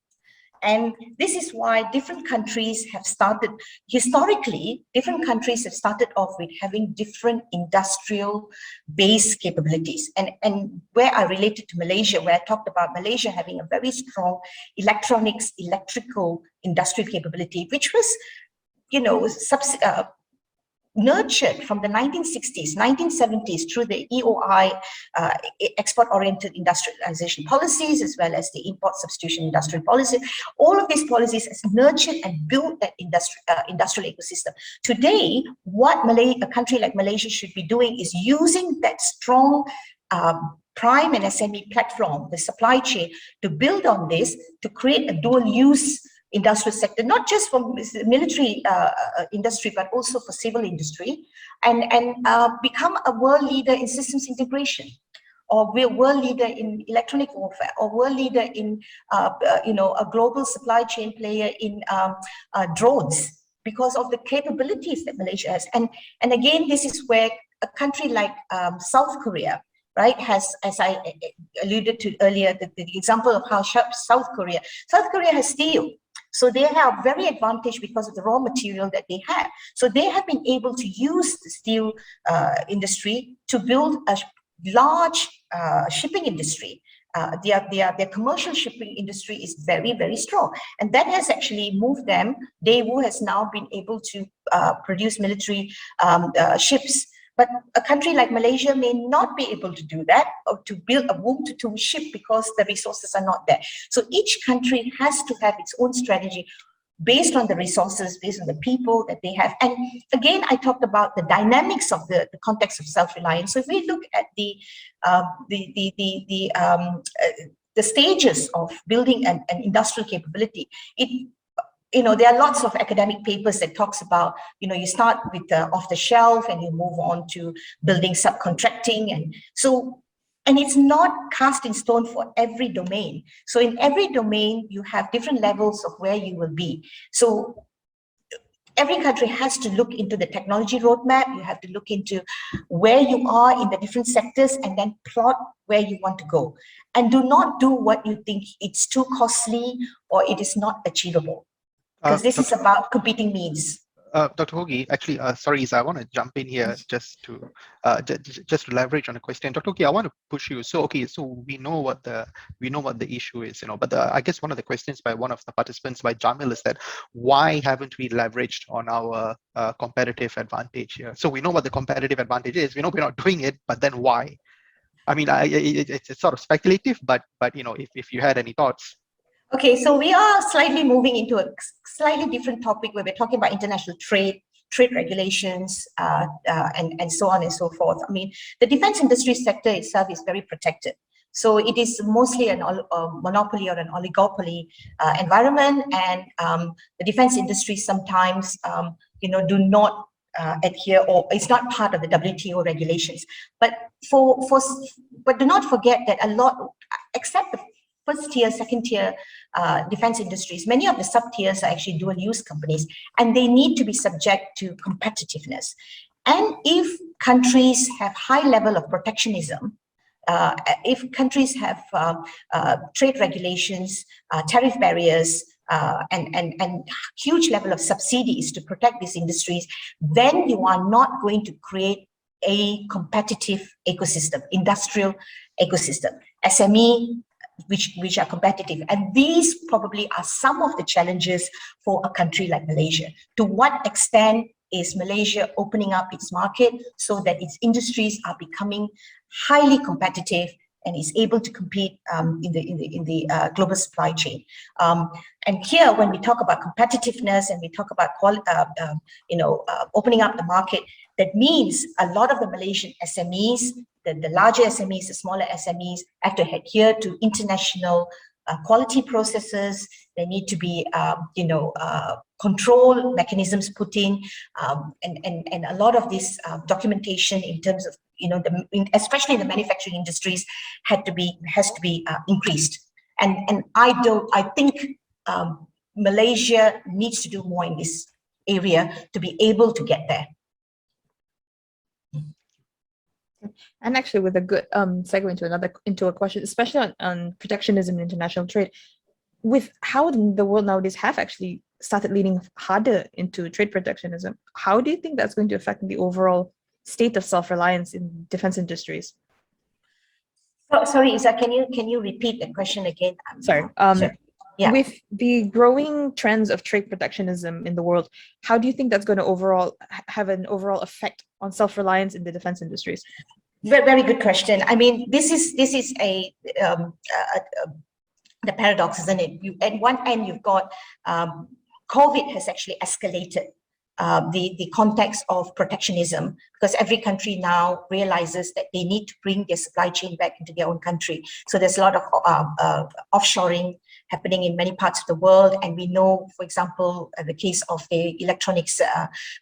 And this is why different countries have started, historically, different countries have started off with having different industrial base capabilities. And where I related to Malaysia, where I talked about Malaysia having a very strong electronics, electrical industrial capability, which was, nurtured from the 1960s, 1970s through the EOI, export-oriented industrialization policies, as well as the import substitution industrial policy. All of these policies has nurtured and built that industrial ecosystem. Today, what a country like Malaysia should be doing is using that strong prime and SME platform, the supply chain, to build on this, to create a dual-use industrial sector, not just for military industry, but also for civil industry, and become a world leader in systems integration, or be a world leader in electronic warfare, or world leader in, a global supply chain player in drones, because of the capabilities that Malaysia has. And again, this is where a country like South Korea, right, has, as I alluded to earlier, the example of how South Korea has steel. So they have very advantage because of the raw material that they have. So they have been able to use the steel industry to build a large shipping industry. Their commercial shipping industry is very, very strong. And that has actually moved them. Daewoo has now been able to produce military ships. But a country like Malaysia may not be able to do that, or to build a boom-to-tomb ship, because the resources are not there. So each country has to have its own strategy based on the resources, based on the people that they have. And again, I talked about the dynamics of the context of self-reliance. So if we look at the stages of building an industrial capability, there are lots of academic papers that talks about, you start with off the shelf and you move on to building subcontracting. And so And it's not cast in stone for every domain. So in every domain, you have different levels of where you will be. So every country has to look into the technology roadmap. You have to look into where you are in the different sectors and then plot where you want to go. And do not do what you think it's too costly or it is not achievable. Because this is about competing needs. Dr. Hogi, actually, sorry, Izzah, I want to jump in here just to leverage on a question. Dr. Hogi, I want to push you. So, okay, so we know what the issue is, but I guess one of the questions by one of the participants, by Jamil, is that why haven't we leveraged on our competitive advantage here? So we know what the competitive advantage is. We know we're not doing it, but then why? I mean, it's sort of speculative, but if you had any thoughts. Okay, so we are slightly moving into a slightly different topic where we're talking about international trade regulations, and so on and so forth. I mean, the defense industry sector itself is very protected. So it is mostly a monopoly or an oligopoly environment, and the defense industry sometimes, do not adhere, or it's not part of the WTO regulations. But but do not forget that a lot, except the first tier, second tier defense industries, many of the sub-tiers are actually dual-use companies, and they need to be subject to competitiveness. And if countries have high level of protectionism, if countries have trade regulations, tariff barriers, and huge level of subsidies to protect these industries, then you are not going to create a competitive ecosystem, industrial ecosystem, SME, which are competitive. And these probably are some of the challenges for a country like Malaysia. To what extent is Malaysia opening up its market so that its industries are becoming highly competitive and is able to compete in the global supply chain? And here, when we talk about competitiveness and we talk about opening up the market, that means a lot of the Malaysian SMEs, the larger SMEs, the smaller SMEs, have to adhere to international quality processes. There need to be, control mechanisms put in, and a lot of this documentation in terms of, especially in the manufacturing industries, has to be increased. And I think Malaysia needs to do more in this area to be able to get there. And actually, with a good segue into a question, especially on protectionism and international trade, with how the world nowadays have actually started leaning harder into trade protectionism, how do you think that's going to affect the overall state of self-reliance in defense industries? Oh, sorry, Izzah, can you repeat the question again? Sorry. Sure. Yeah. With the growing trends of trade protectionism in the world, how do you think that's going to have an overall effect on self-reliance in the defense industries? Very, very good question. I mean, this is the paradox, isn't it? At one end, you've got COVID has actually escalated the context of protectionism, because every country now realizes that they need to bring their supply chain back into their own country. So there's a lot of offshoring happening in many parts of the world. And we know, for example, the case of the electronics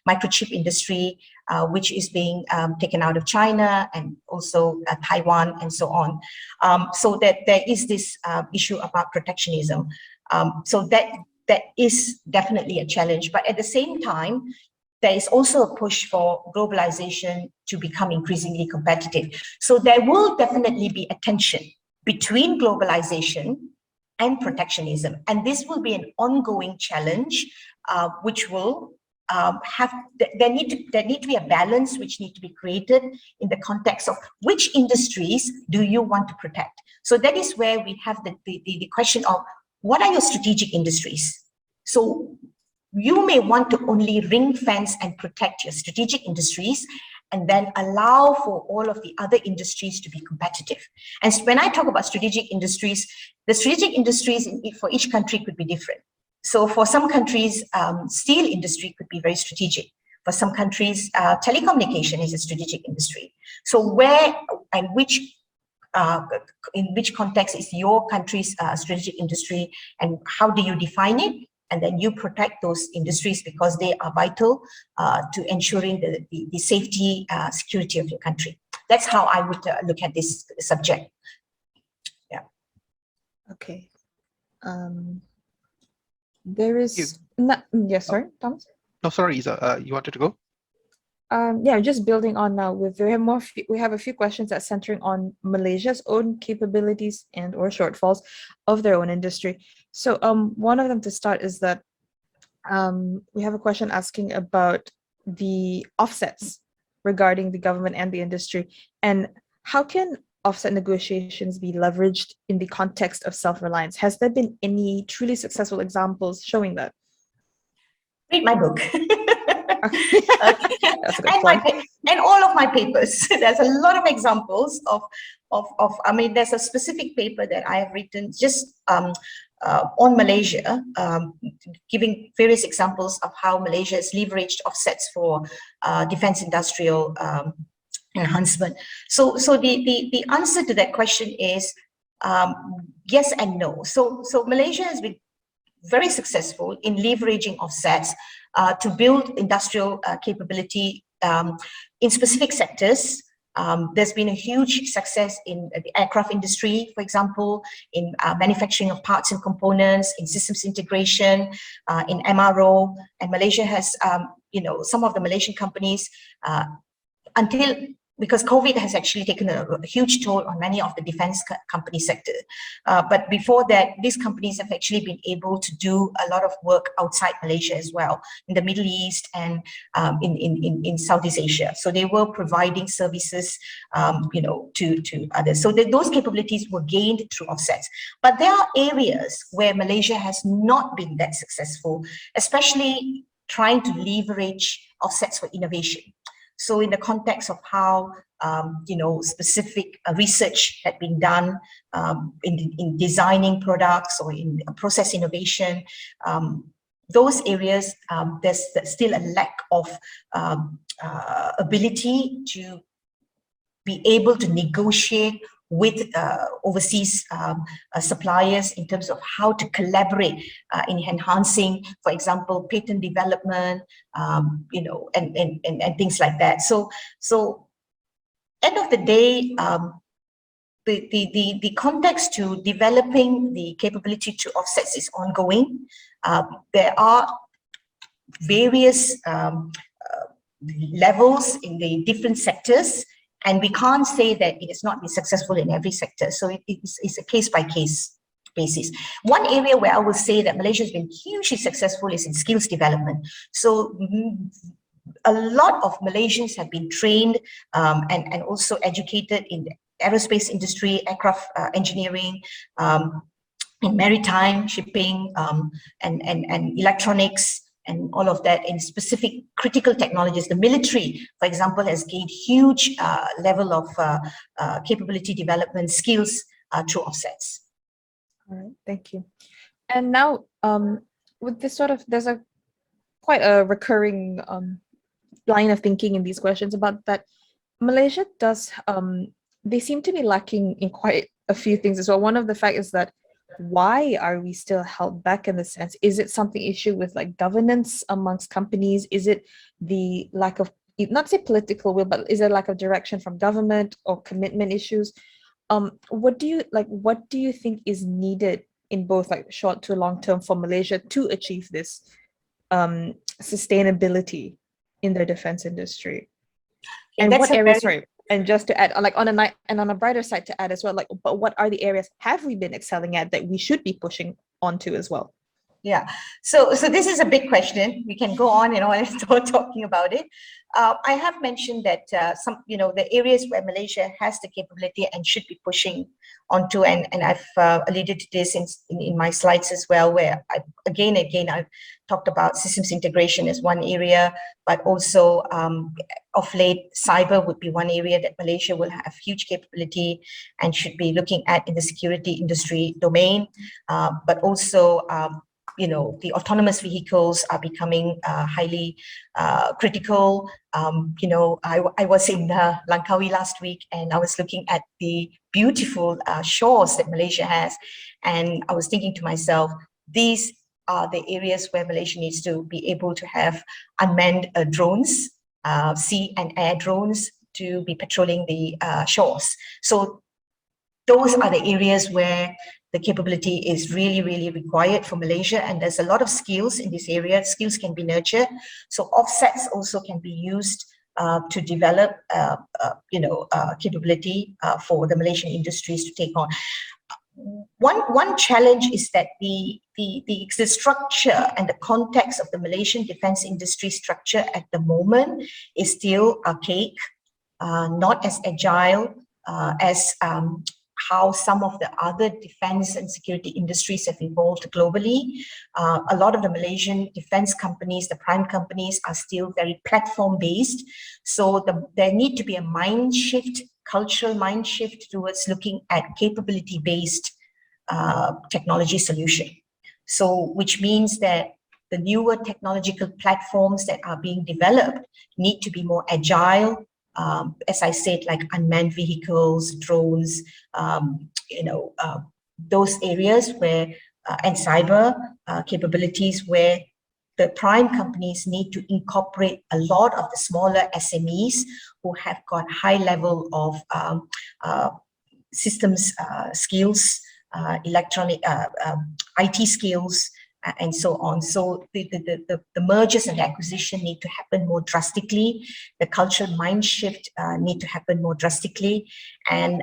microchip industry, which is being taken out of China and also Taiwan and so on. So that there is this issue about protectionism. So that is definitely a challenge. But at the same time, there is also a push for globalization to become increasingly competitive. So there will definitely be a tension between globalization and protectionism. And this will be an ongoing challenge, which will there need to be a balance which need to be created in the context of which industries do you want to protect. So that is where we have the question of, what are your strategic industries? So you may want to only ring fence and protect your strategic industries and then allow for all of the other industries to be competitive. And when I talk about strategic industries, the strategic industries for each country could be different. So for some countries, steel industry could be very strategic. For some countries, telecommunication is a strategic industry. So where and in which context is your country's strategic industry, and how do you define it? And then you protect those industries because they are vital to ensuring the safety, security of your country. That's how I would look at this subject. Yeah. Okay. There is not, yes, sorry, Thomas. No, sorry, Izzah, you wanted to go? Yeah, just building on now with we have a few questions that centering on Malaysia's own capabilities and or shortfalls of their own industry. So one of them to start is that we have a question asking about the offsets regarding the government and the industry, and how can offset negotiations be leveraged in the context of self-reliance? Has there been any truly successful examples showing that? Read my book. That's a good point. And all of my papers. There's a lot of examples of I mean, there's a specific paper that I have written just on Malaysia, giving various examples of how Malaysia has leveraged offsets for defense industrial enhancement. So the answer to that question is yes and no. So Malaysia has been very successful in leveraging offsets to build industrial capability in specific sectors. There's been a huge success in the aircraft industry, for example, in manufacturing of parts and components, in systems integration, in MRO, and Malaysia has, some of the Malaysian companies, because COVID has actually taken a huge toll on many of the defense company sector. But before that, these companies have actually been able to do a lot of work outside Malaysia as well, in the Middle East and in Southeast Asia. So they were providing services, to others. So those capabilities were gained through offsets. But there are areas where Malaysia has not been that successful, especially trying to leverage offsets for innovation. So in the context of how, specific research had been done in designing products or in process innovation, those areas, there's still a lack of ability to be able to negotiate with overseas suppliers in terms of how to collaborate in enhancing, for example, patent development, and things like that. So end of the day, the context to developing the capability to offsets is ongoing. There are various levels in the different sectors, and we can't say that it has not been successful in every sector. So it's a case-by-case basis. One area where I will say that Malaysia has been hugely successful is in skills development. So a lot of Malaysians have been trained and also educated in the aerospace industry, aircraft engineering, in maritime, shipping, and electronics, and all of that in specific critical technologies. The military, for example, has gained huge level of capability development skills through offsets. All right, thank you. And now, with this there's quite a recurring line of thinking in these questions about that Malaysia does, they seem to be lacking in quite a few things as well. One of the facts is that why are we still held back in the sense? Is it something issue with like governance amongst companies? Is it the lack of, not say political will, but is it lack of direction from government or commitment issues? What do you think is needed in both like short to long term for Malaysia to achieve this sustainability in the defense industry? And what areas, and just to add, like on a brighter side to add as well, like, but what are the areas have we been excelling at that we should be pushing onto as well? Yeah, so this is a big question. We can go on and start talking about it. I have mentioned that the areas where Malaysia has the capability and should be pushing onto, and I've alluded to this in my slides as well, where I've talked about systems integration as one area, but also of late, cyber would be one area that Malaysia will have huge capability and should be looking at in the security industry domain, but also the autonomous vehicles are becoming highly critical. I was in Langkawi last week, and I was looking at the beautiful shores that Malaysia has, and I was thinking to myself, these are the areas where Malaysia needs to be able to have unmanned drones, sea and air drones, to be patrolling the shores. So those are the areas where the capability is really, really required for Malaysia, and there's a lot of skills in this area. Skills can be nurtured, so offsets also can be used to develop, capability for the Malaysian industries to take on. One challenge is that the structure and the context of the Malaysian defense industry structure at the moment is still archaic, not as agile as how some of the other defense and security industries have evolved globally. A lot of the Malaysian defense companies, the prime companies, are still very platform-based. So there need to be a mind shift, cultural mind shift towards looking at capability-based technology solution. So which means that the newer technological platforms that are being developed need to be more agile, as I said, like unmanned vehicles, drones, those areas where, and cyber capabilities where the prime companies need to incorporate a lot of the smaller SMEs who have got high level of systems skills, electronic IT skills, and so on. So the mergers and the acquisition need to happen more drastically. The cultural mind shift need to happen more drastically. And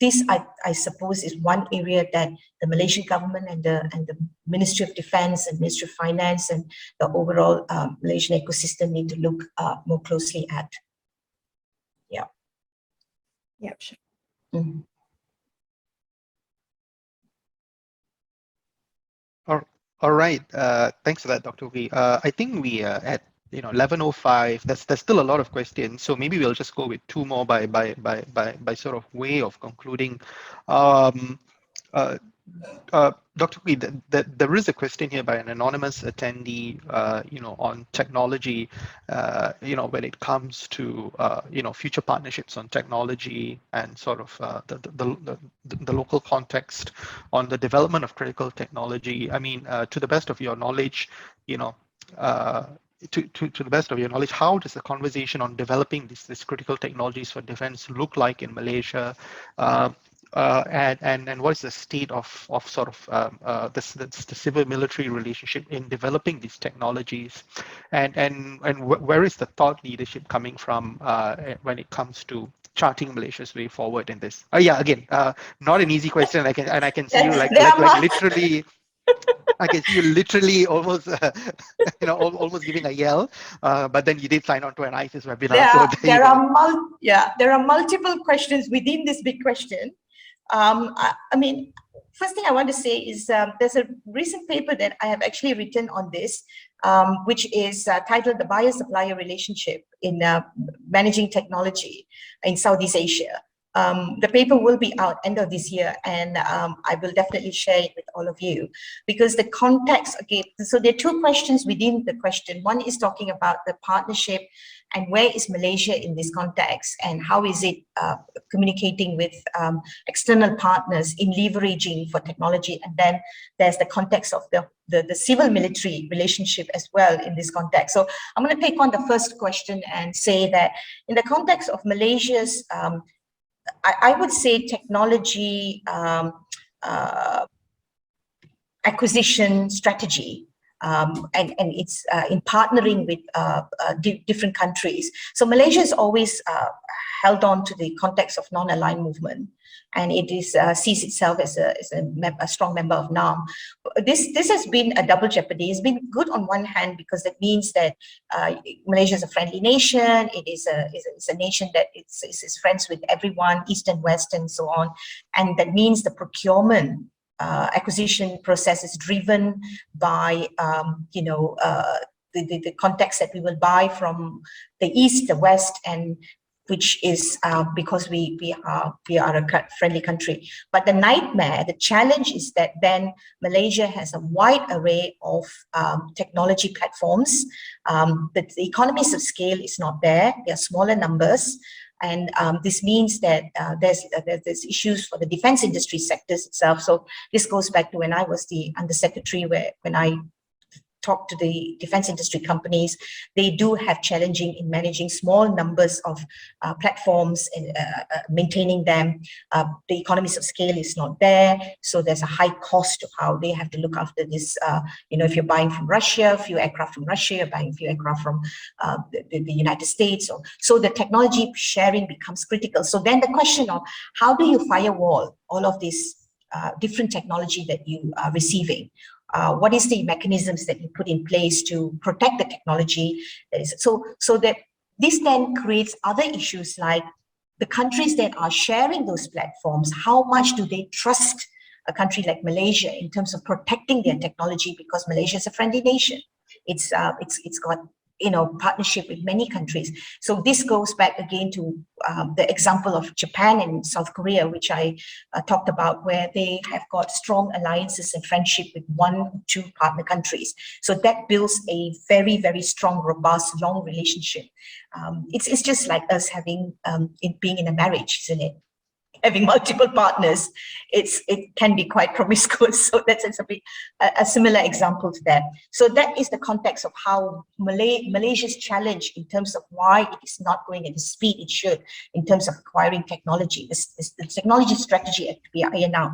this, I suppose, is one area that the Malaysian government and the Ministry of Defense and Ministry of Finance and the overall Malaysian ecosystem need to look more closely at. Yeah. Yeah, sure. Mm-hmm. All right. Thanks for that, Dr. V. I think we at 11:05. There's still a lot of questions, so maybe we'll just go with two more by sort of way of concluding. Dr. V, there is a question here by an anonymous attendee, on technology, when it comes to, future partnerships on technology and sort of the local context on the development of critical technology. I mean, to the best of your knowledge, to the best of your knowledge, how does the conversation on developing these critical technologies for defense look like in Malaysia? And what is the state of sort of the civil-military relationship in developing these technologies, and where is the thought leadership coming from when it comes to charting Malaysia's way forward in this? Yeah, again, not an easy question. I can see you like literally. I can see you literally almost, almost giving a yell, but then you did sign on to an ISIS webinar. There are multiple questions within this big question. I mean, first thing I want to say is there's a recent paper that I have actually written on this, which is titled "The Buyer-Supplier Relationship in Managing Technology in Southeast Asia." The paper will be out end of this year, and I will definitely share it with all of you, because the context, okay, so there are two questions within the question. One is talking about the partnership and where is Malaysia in this context, and how is it communicating with external partners in leveraging for technology. And then there's the context of the civil-military relationship as well in this context. So I'm going to take on the first question and say that in the context of Malaysia's I would say technology acquisition strategy, and it's in partnering with different countries. So Malaysia has always held on to the context of non-aligned movement, and it is sees itself as a strong member of NAM. This has been a double jeopardy. It's been good on one hand because it means that Malaysia is a friendly nation. It is a nation that is friends with everyone, East and West, and so on. And that means the procurement acquisition process is driven by the context that we will buy from the East, the West, and which is because we are a friendly country. But the nightmare, the challenge is that then Malaysia has a wide array of technology platforms. The economies of scale is not there. There are smaller numbers. And this means that there's issues for the defense industry sectors itself. So this goes back to when I was the undersecretary, when I talk to the defense industry companies, they do have challenging in managing small numbers of platforms and maintaining them. The economies of scale is not there, so there's a high cost of how they have to look after this. If you're buying from Russia, a few aircraft from Russia, you're buying a few aircraft from the United States, so the technology sharing becomes critical. So then the question of how do you firewall all of these different technology that you are receiving? What is the mechanisms that you put in place to protect the technology? So that this then creates other issues like the countries that are sharing those platforms, how much do they trust a country like Malaysia in terms of protecting their technology, because Malaysia is a friendly nation. It's got partnership with many countries. So this goes back again to the example of Japan and South Korea, which I talked about, where they have got strong alliances and friendship with 1 or 2 partner countries. So that builds a very, very strong, robust, long relationship. It's just like us having being in a marriage, isn't it? Having multiple partners, it can be quite promiscuous. So that's a similar example to that. So that is the context of how Malaysia's challenge in terms of why it is not going at the speed it should in terms of acquiring technology. The technology strategy has to be ironed out.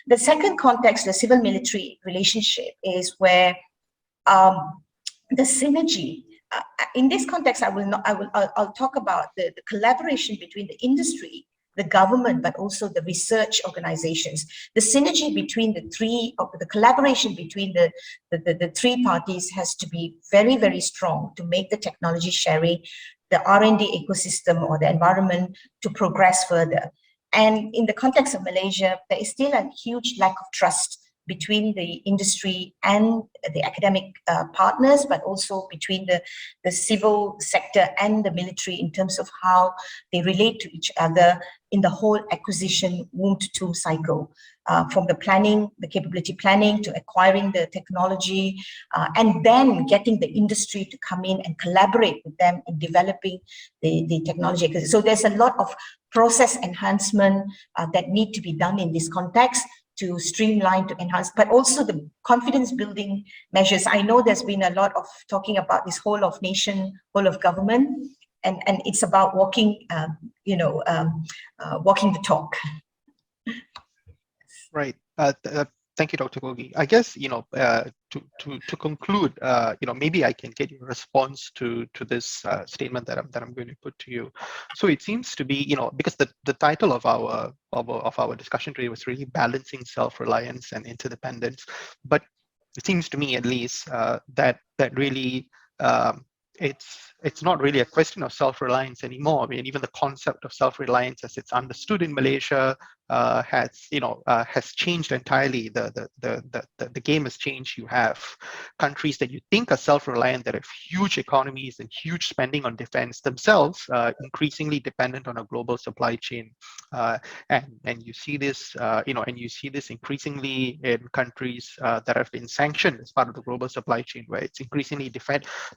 The second context, the civil-military relationship, is where the synergy. In this context, I'll talk about the collaboration between the industry, the government, but also the research organizations. The synergy between the three, or the collaboration between the 3 parties has to be very, very strong to make the technology sharing, the R&D ecosystem or the environment to progress further. And in the context of Malaysia, there is still a huge lack of trust between the industry and the academic partners, but also between the civil sector and the military in terms of how they relate to each other in the whole acquisition womb-to-tomb cycle, from the planning, the capability planning, to acquiring the technology, and then getting the industry to come in and collaborate with them in developing the technology. So there's a lot of process enhancement that need to be done in this context, to streamline, to enhance, but also the confidence building measures. I know there's been a lot of talking about this whole of nation, whole of government, and it's about walking, walking the talk. Right. Thank you, Dr. Kogi. I guess, to conclude, maybe I can get your response to this statement that I'm going to put to you. So it seems to be, because the title of our discussion today was really balancing self-reliance and interdependence, but it seems to me, at least, that really it's not really a question of self-reliance anymore. I mean, even the concept of self-reliance as it's understood in Malaysia has changed entirely. The game has changed. You have countries that you think are self-reliant, that have huge economies and huge spending on defense themselves, increasingly dependent on a global supply chain, and you see this, and you see this increasingly in countries that have been sanctioned as part of the global supply chain, where it's increasingly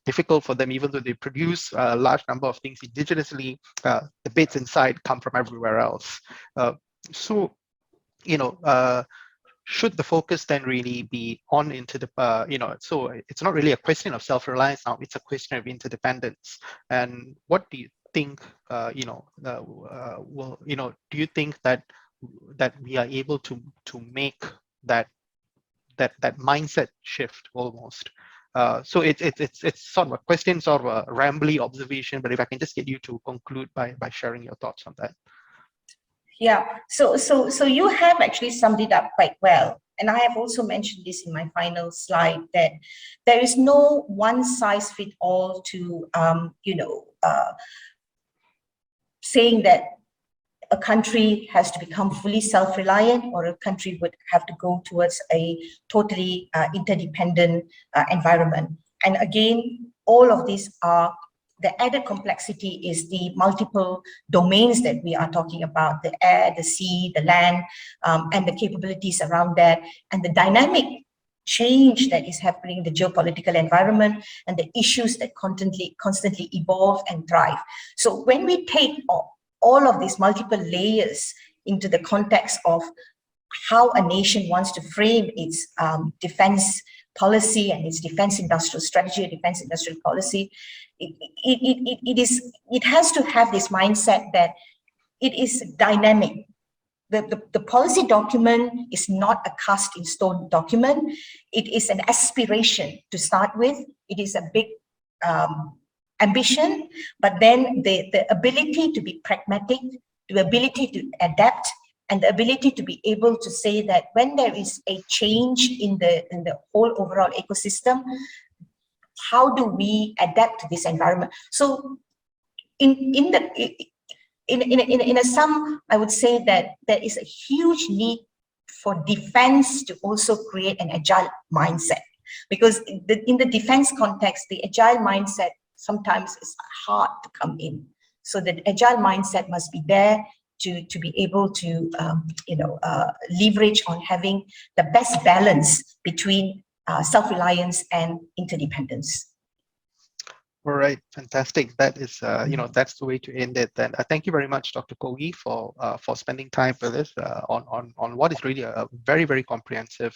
difficult for them, even though they produce a large number of things indigenously, the bits inside come from everywhere else. So, should the focus then really be on so it's not really a question of self-reliance now, it's a question of interdependence. And what do you think, do you think that we are able to make that mindset shift almost? So it's sort of a question, sort of a rambly observation, but if I can just get you to conclude by sharing your thoughts on that. Yeah, so you have actually summed it up quite well. And I have also mentioned this in my final slide, that there is no one size fit all to, saying that a country has to become fully self-reliant, or a country would have to go towards a totally interdependent environment. And again, all of these are, the added complexity is the multiple domains that we are talking about: the air, the sea, the land, and the capabilities around that, and the dynamic change that is happening in the geopolitical environment, and the issues that constantly evolve and thrive. So when we take all of these multiple layers into the context of how a nation wants to frame its defense policy and its defense industrial strategy, defense industrial policy, it has to have this mindset that it is dynamic. The policy document is not a cast in stone document. It is an aspiration to start with. It is a big ambition, but then the ability to be pragmatic, the ability to adapt, and the ability to be able to say that when there is a change in the whole overall ecosystem, how do we adapt to this environment? So in a sum, I would say that there is a huge need for defense to also create an agile mindset, because in the defense context, the agile mindset sometimes is hard to come in. So the agile mindset must be there to be able to leverage on having the best balance between self-reliance and interdependence. All right, fantastic. That is, that's the way to end it. Then thank you very much, Dr. Kogi, for spending time with us on what is really a very, very comprehensive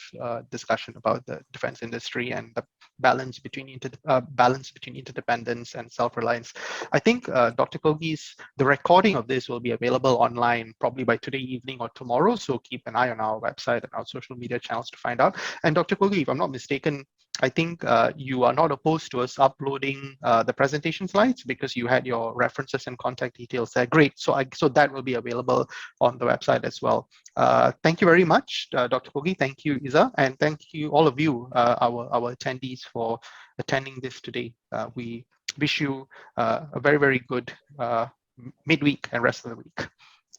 discussion about the defense industry and the balance between interdependence and self-reliance. I think Dr. Kogi's the recording of this will be available online probably by today evening or tomorrow. So keep an eye on our website and our social media channels to find out. And Dr. Kogi, if I'm not mistaken, I think you are not opposed to us uploading the presentation slides because you had your references and contact details there. Great. So that will be available on the website as well. Thank you very much, Dr. Kogi. Thank you, Izzah. And thank you, all of you, our attendees, for attending this today. We wish you a very, very good midweek and rest of the week.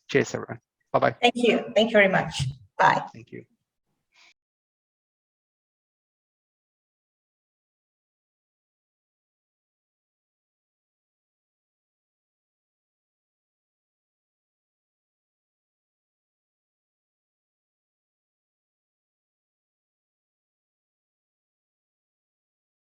Cheers, everyone. Bye-bye. Thank you. Thank you very much. Bye. Thank you.